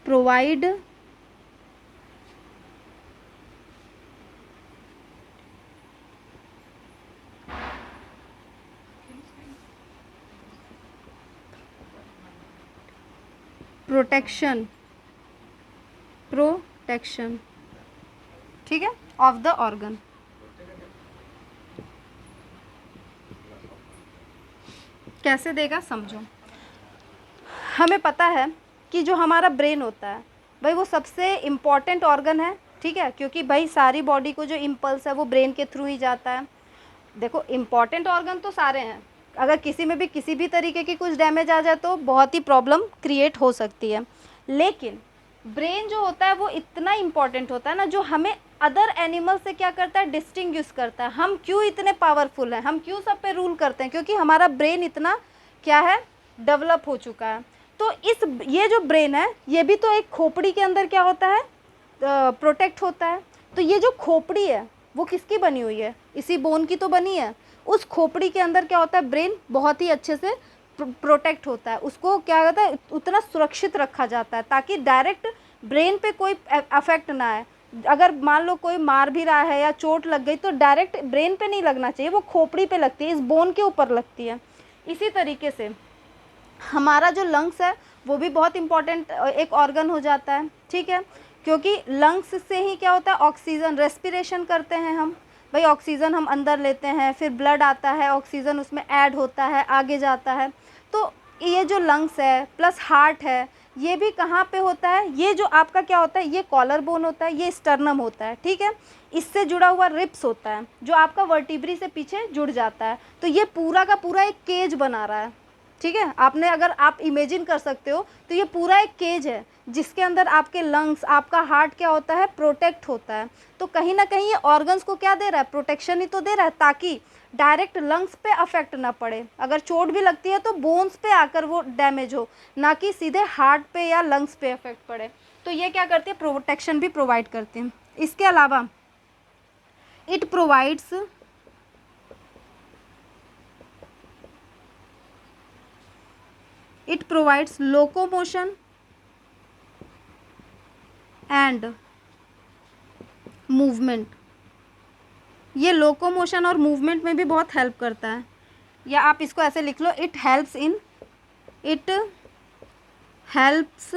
provide protection, ठीक है, ऑफ द ऑर्गन। कैसे देगा समझो। हमें पता है कि जो हमारा ब्रेन होता है भाई वो सबसे इम्पॉर्टेंट ऑर्गन है, ठीक है, क्योंकि भाई सारी बॉडी को जो इम्पल्स है वो ब्रेन के थ्रू ही जाता है। देखो इम्पॉर्टेंट ऑर्गन तो सारे हैं, अगर किसी में भी किसी भी तरीके की कुछ डैमेज आ जाए तो बहुत ही प्रॉब्लम क्रिएट हो सकती है, लेकिन ब्रेन जो होता है वो इतना इम्पॉर्टेंट होता है ना, जो हमें अदर एनिमल से क्या करता है, डिस्टिंग्विश करता है। हम क्यों इतने पावरफुल हैं, हम क्यों सब पे रूल करते हैं, क्योंकि हमारा ब्रेन इतना क्या है, डेवलप हो चुका है। तो ये जो ब्रेन है ये भी तो एक खोपड़ी के अंदर क्या होता है, प्रोटेक्ट होता है। तो ये जो खोपड़ी है वो किसकी बनी हुई है, इसी बोन की तो बनी है। उस खोपड़ी के अंदर क्या होता है, ब्रेन बहुत ही अच्छे से प्रोटेक्ट होता है, उसको क्या होता है, उतना सुरक्षित रखा जाता है ताकि डायरेक्ट ब्रेन पे कोई अफेक्ट ना आए। अगर मान लो कोई मार भी रहा है या चोट लग गई तो डायरेक्ट ब्रेन पे नहीं लगना चाहिए, वो खोपड़ी पे लगती है, इस बोन के ऊपर लगती है। इसी तरीके से हमारा जो लंग्स है वो भी बहुत इम्पॉर्टेंट एक ऑर्गन हो जाता है, ठीक है, क्योंकि लंग्स से ही क्या होता है, ऑक्सीजन, रेस्पिरेशन करते हैं हम। भाई ऑक्सीजन हम अंदर लेते हैं, फिर ब्लड आता है, ऑक्सीजन उसमें ऐड होता है, आगे जाता है। तो ये जो लंग्स है प्लस हार्ट है, ये भी कहाँ पे होता है, ये जो आपका क्या होता है, ये कॉलर बोन होता है, ये स्टर्नम होता है, ठीक है, इससे जुड़ा हुआ रिप्स होता है जो आपका वर्टिब्री से पीछे जुड़ जाता है। तो ये पूरा का पूरा एक केज बना रहा है, ठीक है, आपने अगर आप इमेजिन कर सकते हो तो ये पूरा एक केज है जिसके अंदर आपके लंग्स, आपका हार्ट क्या होता है, प्रोटेक्ट होता है। तो कहीं ना कहीं ये ऑर्गन्स को क्या दे रहा है, प्रोटेक्शन ही तो दे रहा है, ताकि डायरेक्ट लंग्स पे अफेक्ट ना पड़े। अगर चोट भी लगती है तो बोन्स पे आकर वो डैमेज हो, ना कि सीधे हार्ट पे या लंग्स पे अफेक्ट पड़े। तो ये क्या करते हैं, प्रोटेक्शन भी प्रोवाइड करते हैं। इसके अलावा it provides locomotion and movement. ये लोकोमोशन और मूवमेंट में भी बहुत हेल्प करता है, या आप इसको ऐसे लिख लो, it helps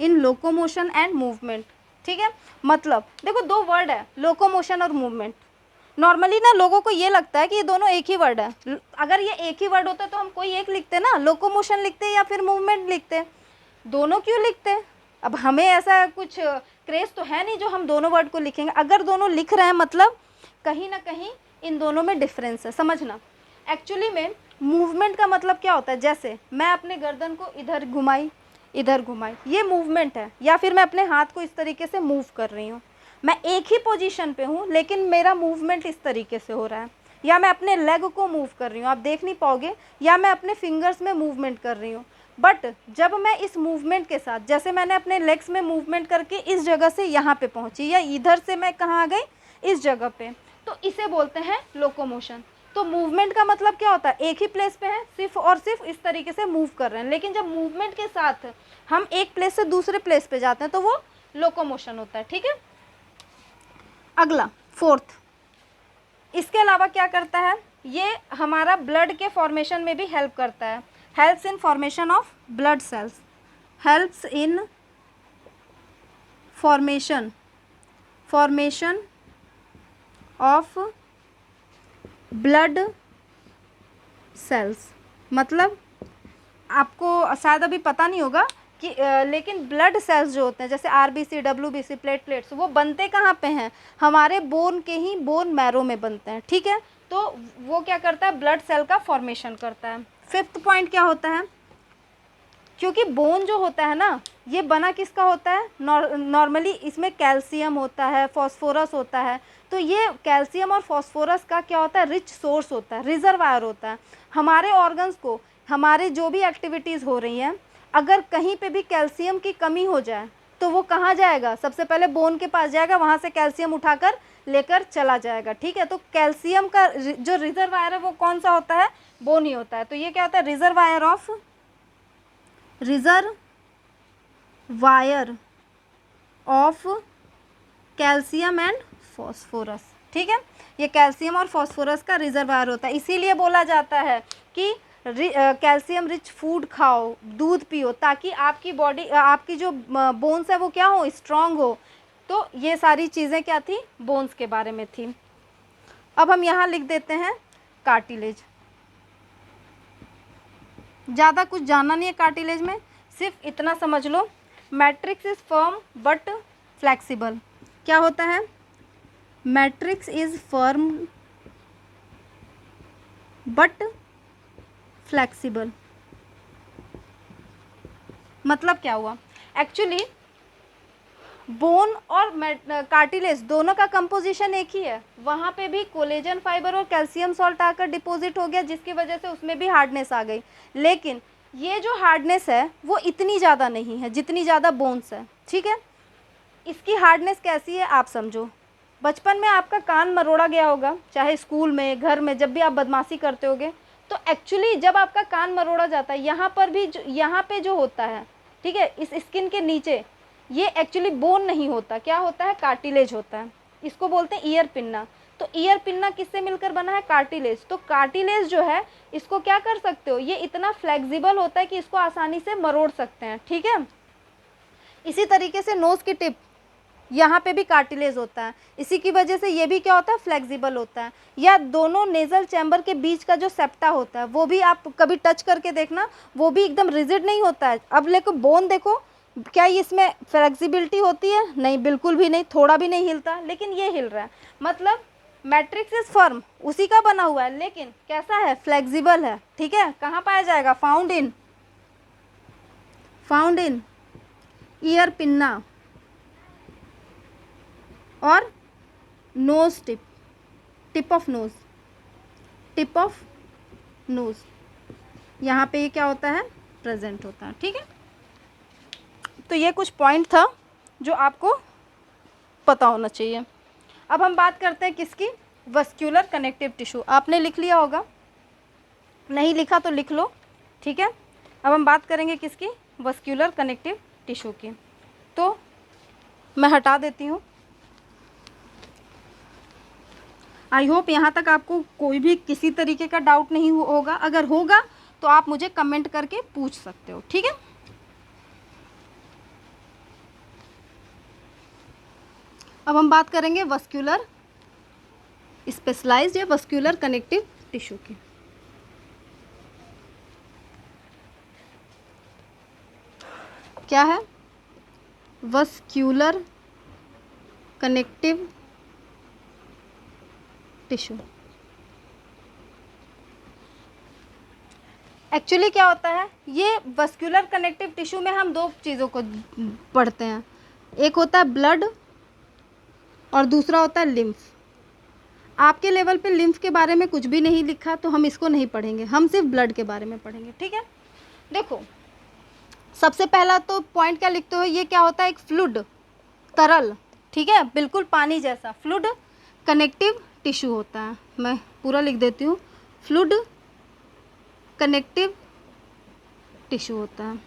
in locomotion and movement, ठीक है। मतलब देखो दो वर्ड है, लोकोमोशन और मूवमेंट। नॉर्मली ना लोगों को ये लगता है कि ये दोनों एक ही वर्ड है। अगर ये एक ही वर्ड होता तो हम कोई एक लिखते ना, लोकोमोशन लिखते या फिर मूवमेंट लिखते, दोनों क्यों लिखते। अब हमें ऐसा कुछ क्रेज तो है नहीं जो हम दोनों वर्ड को लिखेंगे। अगर दोनों लिख रहे हैं मतलब कहीं ना कहीं इन दोनों में डिफरेंस है, समझना। एक्चुअली में मूवमेंट का मतलब क्या होता है, जैसे मैं अपने गर्दन को इधर घुमाई, ये मूवमेंट है। या फिर मैं अपने हाथ को इस तरीके से मूव कर रही हूँ, मैं एक ही पोजीशन पे हूँ लेकिन मेरा मूवमेंट इस तरीके से हो रहा है। या मैं अपने लेग को मूव कर रही हूँ, आप देख नहीं पाओगे, या मैं अपने फिंगर्स में मूवमेंट कर रही हूँ। बट जब मैं इस मूवमेंट के साथ, जैसे मैंने अपने लेग्स में मूवमेंट करके इस जगह से यहाँ पे पहुँची, या इधर से मैं कहाँ आ गई, इस जगह पे, तो इसे बोलते हैं लोकोमोशन। तो मूवमेंट का मतलब क्या होता है, एक ही प्लेस पे है, सिर्फ और सिर्फ इस तरीके से मूव कर रहे हैं। लेकिन जब मूवमेंट के साथ हम एक प्लेस से दूसरे प्लेस पे जाते हैं तो वो लोकोमोशन होता है, ठीक है। अगला फोर्थ, इसके अलावा क्या करता है, ये हमारा ब्लड के फॉर्मेशन में भी हेल्प करता है। Helps in formation of blood cells, helps in formation of blood cells. मतलब आपको शायद अभी पता नहीं होगा कि लेकिन ब्लड सेल्स जो होते हैं, जैसे आरबीसी, डब्ल्यूबीसी, प्लेटलेट्स, वो बनते कहाँ पे हैं, हमारे बोन के ही बोन मैरो में बनते हैं, ठीक है। तो वो क्या करता है, ब्लड सेल का फॉर्मेशन करता है। फिफ्थ पॉइंट क्या होता है, क्योंकि बोन जो होता है ना, ये बना किसका होता है, नॉर्मली इसमें कैल्शियम होता है, फॉस्फोरस होता है। तो ये कैल्शियम और फॉस्फोरस का क्या होता है, रिच सोर्स होता है, रिजर्वायर होता है। हमारे ऑर्गन्स को, हमारे जो भी एक्टिविटीज़ हो रही हैं, अगर कहीं पे भी कैल्शियम की कमी हो जाए तो वो कहाँ जाएगा, सबसे पहले बोन के पास जाएगा, वहाँ से कैल्शियम उठाकर लेकर चला जाएगा, ठीक है। तो कैल्शियम का जो रिजर्वायर है वो कौन सा होता है, बोन ही होता है। तो ये क्या होता है, wire of calcium and phosphorus. ठीक है, ये कैल्शियम और फॉस्फोरस का रिजर्वायर होता है, इसीलिए बोला जाता है कि कैल्शियम रिच फूड खाओ, दूध पियो, ताकि आपकी बॉडी, आपकी जो बोन्स है वो क्या हो, स्ट्रांग हो। तो ये सारी चीज़ें क्या थी, बोन्स के बारे में थी। अब हम यहाँ लिख देते हैं कार्टिलेज। ज़्यादा कुछ जानना नहीं है कार्टिलेज में, सिर्फ इतना समझ लो, matrix is firm but flexible. क्या होता है, matrix is firm but flexible. मतलब क्या हुआ, एक्चुअली बोन और कार्टिलेज दोनों का कंपोजिशन एक ही है, वहाँ पे भी कोलेजन फाइबर और कैल्शियम सॉल्ट आकर डिपॉजिट हो गया, जिसकी वजह से उसमें भी हार्डनेस आ गई। लेकिन ये जो हार्डनेस है वो इतनी ज़्यादा नहीं है जितनी ज़्यादा बोन्स है। ठीक है, इसकी हार्डनेस कैसी है आप समझो। बचपन में आपका कान मरोड़ा गया होगा, चाहे स्कूल में, घर में, जब भी आप बदमाशी करते होगे, तो एक्चुअली जब आपका कान मरोड़ा जाता है, यहाँ पर भी यहाँ पे जो होता है, ठीक है, इस स्किन के नीचे, ये एक्चुअली बोन नहीं होता, क्या होता है, कार्टिलेज होता है। इसको बोलते हैं ईयर पिन्ना। तो ईयर पिन्ना किससे मिलकर बना है, कार्टिलेज। तो कार्टिलेज जो है, इसको क्या कर सकते हो, ये इतना फ्लेक्सिबल होता है कि इसको आसानी से मरोड़ सकते हैं। ठीक है, इसी तरीके से नोज़ की टिप, यहाँ पे भी कार्टिलेज होता है, इसी की वजह से ये भी क्या होता है, फ्लेक्सिबल होता है। या दोनों नेजल चैम्बर के बीच का जो सेप्टा होता है, वो भी आप कभी टच करके देखना, वो भी एकदम रिजिड नहीं होता है। अब लेकिन बोन देखो, क्या इसमें फ्लेक्सिबिलिटी होती है, नहीं, बिल्कुल भी नहीं, थोड़ा भी नहीं हिलता, लेकिन ये हिल रहा है। मतलब मैट्रिक्स इज फर्म, उसी का बना हुआ है, लेकिन कैसा है, फ्लेक्सिबल है। ठीक है, कहाँ पाया जाएगा, फाउंड इन ईयर पिन्ना और knows tip, tip of nose, यहाँ पे ये क्या होता है, प्रेजेंट होता है। ठीक है, तो ये कुछ पॉइंट था जो आपको पता होना चाहिए। अब हम बात करते हैं किसकी, वस्क्यूलर कनेक्टिव टिश्यू। आपने लिख लिया होगा, नहीं लिखा तो लिख लो। ठीक है, अब हम बात करेंगे किसकी, वस्क्यूलर कनेक्टिव टिश्यू की। तो मैं हटा देती हूँ। आई होप यहाँ तक आपको कोई भी किसी तरीके का डाउट नहीं होगा। अगर होगा तो आप मुझे कमेंट करके पूछ सकते हो। ठीक है, अब हम बात करेंगे वस्क्यूलर स्पेशलाइज्ड या वस्क्यूलर कनेक्टिव टिश्यू की। क्या है, वस्क्यूलर कनेक्टिव टिश्यू। एक्चुअली क्या होता है, ये वस्क्यूलर कनेक्टिव टिश्यू में हम दो चीज़ों को पढ़ते हैं, एक होता है ब्लड और दूसरा होता है लिम्फ। आपके लेवल पे लिम्फ के बारे में कुछ भी नहीं लिखा, तो हम इसको नहीं पढ़ेंगे, हम सिर्फ ब्लड के बारे में पढ़ेंगे। ठीक है, देखो सबसे पहला तो पॉइंट क्या लिखते हो, ये क्या होता है, एक फ्लूइड, तरल। ठीक है, बिल्कुल पानी जैसा फ्लूइड कनेक्टिव टिश्यू होता है। मैं पूरा लिख देती हूँ, फ्लूइड कनेक्टिव टिश्यू होता है।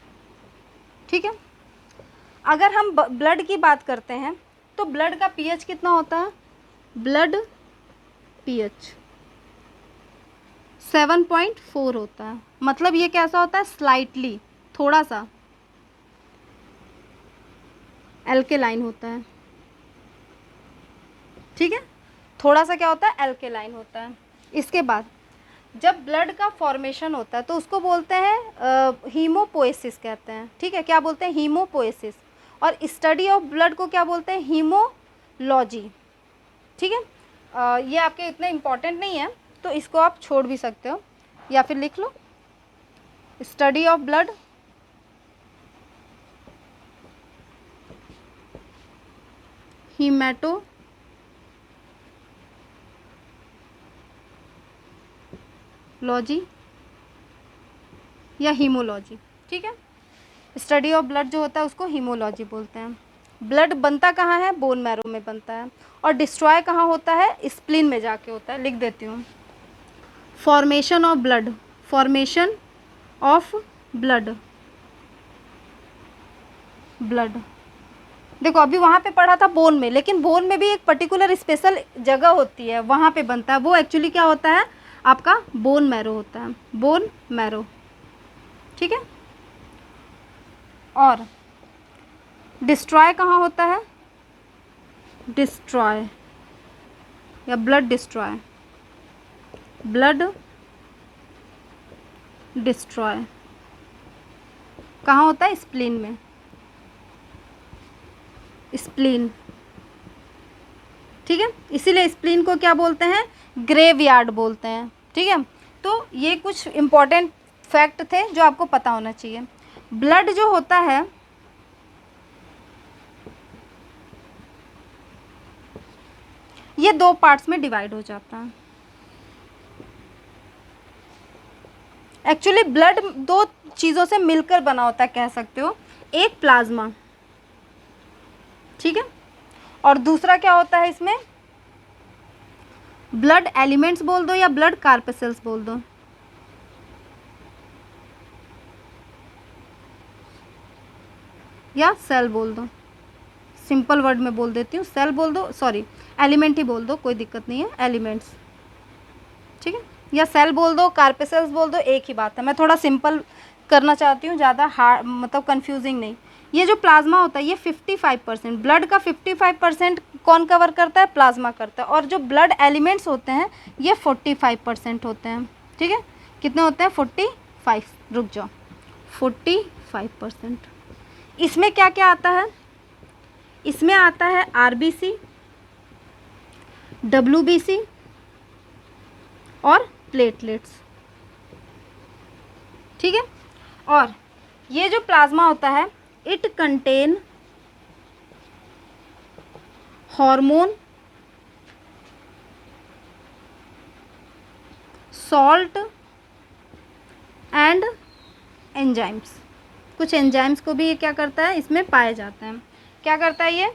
ठीक है, अगर हम ब्लड की बात करते हैं तो ब्लड का पीएच कितना होता है, ब्लड पीएच 7.4 होता है। मतलब ये कैसा होता है, स्लाइटली, थोड़ा सा एल्केलाइन होता है। ठीक है, थोड़ा सा क्या होता है, एल्केलाइन होता है। इसके बाद जब ब्लड का फॉर्मेशन होता है तो उसको बोलते हैं हीमोपोएसिस कहते हैं। ठीक है, क्या बोलते हैं, हीमोपोएसिस। और स्टडी ऑफ ब्लड को क्या बोलते हैं, हीमोलॉजी। ठीक है, ये आपके इतने इम्पॉर्टेंट नहीं है, तो इसको आप छोड़ भी सकते हो या फिर लिख लो, स्टडी ऑफ ब्लड हीमेटोलॉजी या हीमोलॉजी। ठीक है, स्टडी ऑफ ब्लड जो होता है उसको हीमोलॉजी बोलते हैं। ब्लड बनता कहाँ है, बोन मैरो में बनता है। और डिस्ट्रॉय कहाँ होता है, स्प्लीन में जाके होता है। लिख देती हूँ, फॉर्मेशन ऑफ ब्लड ब्लड। देखो अभी वहाँ पे पढ़ा था बोन में, लेकिन बोन में भी एक पर्टिकुलर स्पेशल जगह होती है, वहाँ पे बनता है। वो एक्चुअली क्या होता है, आपका बोन मैरो होता है, बोन मैरो। ठीक है। और डिस्ट्रॉय कहाँ होता है, डिस्ट्रॉय या ब्लड डिस्ट्रॉय, ब्लड डिस्ट्रॉय कहाँ होता है, स्प्लीन में, स्प्लीन। ठीक है, इसीलिए स्प्लीन को क्या बोलते हैं, ग्रेवयार्ड बोलते हैं। ठीक है, तो ये कुछ इम्पॉर्टेंट फैक्ट थे जो आपको पता होना चाहिए। ब्लड जो होता है ये दो पार्ट्स में डिवाइड हो जाता है। एक्चुअली ब्लड दो चीज़ों से मिलकर बना होता है, कह सकते हो। एक प्लाज्मा, ठीक है, और दूसरा क्या होता है इसमें, ब्लड एलिमेंट्स बोल दो या ब्लड कार्पेसल्स बोल दो, या सेल बोल दो। सिंपल वर्ड में बोल देती हूँ, सेल बोल दो, सॉरी एलिमेंट ही बोल दो, कोई दिक्कत नहीं है, एलिमेंट्स। ठीक है, या सेल बोल दो, कार्पेसल्स बोल दो, एक ही बात है। मैं थोड़ा सिंपल करना चाहती हूँ, ज़्यादा हार्ड मतलब कंफ्यूजिंग नहीं। ये जो प्लाज्मा होता है ये 55%, ब्लड का 55% कौन कवर करता है, प्लाज्मा करता है। और जो ब्लड एलिमेंट्स होते हैं ये 45% होते हैं। ठीक है, कितने होते हैं, 45, रुक जाओ, 45%। इसमें क्या क्या आता है, इसमें आता है RBC, WBC और प्लेटलेट्स। ठीक है, और ये जो प्लाज्मा होता है it contain hormone, salt and enzymes. कुछ एंजाइम्स को भी ये क्या करता है, इसमें पाए जाते हैं। क्या करता है ये,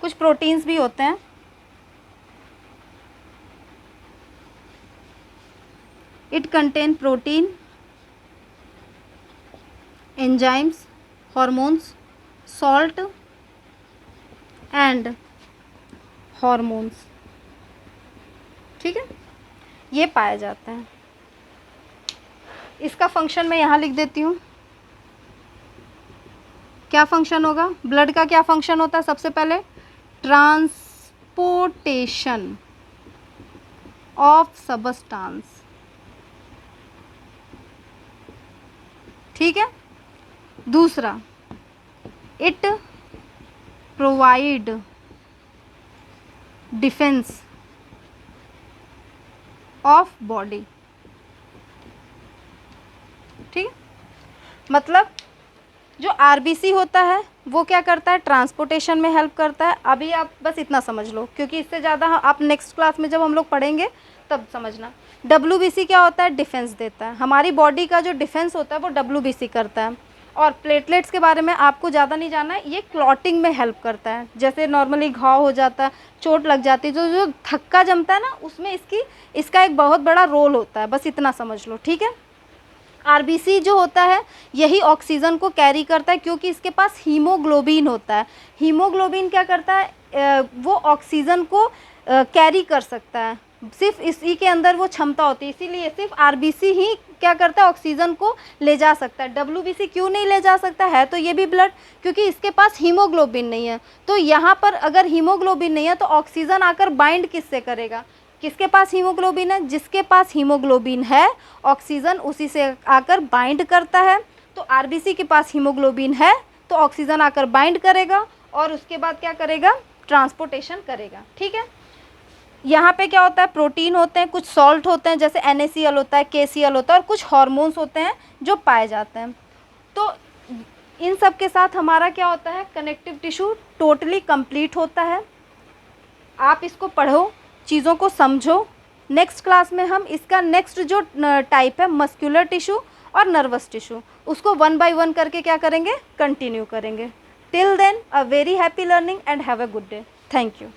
कुछ प्रोटीन्स भी होते हैं। It contain protein, enzymes, hormones, salt and hormones. ठीक है, ये पाया जाता है। इसका फंक्शन मैं यहाँ लिख देती हूँ। क्या फंक्शन होगा, ब्लड का क्या फंक्शन होता है, सबसे पहले ट्रांसपोर्टेशन ऑफ सबस्टांस। ठीक है, दूसरा it provide defence of body. ठीक है, मतलब जो RBC होता है वो क्या करता है, ट्रांसपोर्टेशन में हेल्प करता है। अभी आप बस इतना समझ लो, क्योंकि इससे ज़्यादा आप नेक्स्ट क्लास में जब हम लोग पढ़ेंगे तब समझना। WBC क्या होता है, डिफेंस देता है। हमारी बॉडी का जो डिफेंस होता है वो WBC करता है। और प्लेटलेट्स के बारे में आपको ज़्यादा नहीं जानना है, ये क्लॉटिंग में हेल्प करता है। जैसे नॉर्मली घाव हो जाता है, चोट लग जाती है, जो थक्का जमता है ना, उसमें इसका एक बहुत बड़ा रोल होता है। बस इतना समझ लो, ठीक है। RBC जो होता है यही ऑक्सीजन को कैरी करता है, क्योंकि इसके पास हीमोग्लोबिन होता है। हीमोग्लोबिन क्या करता है, वो ऑक्सीजन को कैरी कर सकता है, सिर्फ इसी के अंदर वो क्षमता होती है। इसीलिए सिर्फ RBC ही क्या करता है, ऑक्सीजन को ले जा सकता है। WBC क्यों नहीं ले जा सकता है, तो ये भी ब्लड, क्योंकि इसके पास हीमोग्लोबिन नहीं है। तो यहाँ पर अगर हीमोग्लोबिन नहीं है तो ऑक्सीजन आकर बाइंड किससे करेगा, किसके पास हीमोग्लोबिन है, जिसके पास हीमोग्लोबिन है ऑक्सीजन उसी से आकर बाइंड करता है। तो RBC के पास हीमोग्लोबिन है तो ऑक्सीजन आकर बाइंड करेगा और उसके बाद क्या करेगा, ट्रांसपोर्टेशन करेगा। ठीक है, यहाँ पे क्या होता है, प्रोटीन होते हैं, कुछ सॉल्ट होते हैं जैसे NaCl होता है, KCl होता है, और कुछ हार्मोन्स होते हैं जो पाए जाते हैं। तो इन सब के साथ हमारा क्या होता है, कनेक्टिव टिश्यू टोटली कंप्लीट होता है। आप इसको पढ़ो, चीज़ों को समझो। नेक्स्ट क्लास में हम इसका नेक्स्ट जो टाइप है मस्कुलर टिश्यू और नर्वस टिश्यू, उसको 1 बाय 1 करके क्या करेंगे, कंटिन्यू करेंगे। Till then a very happy learning and have a good day. Thank you.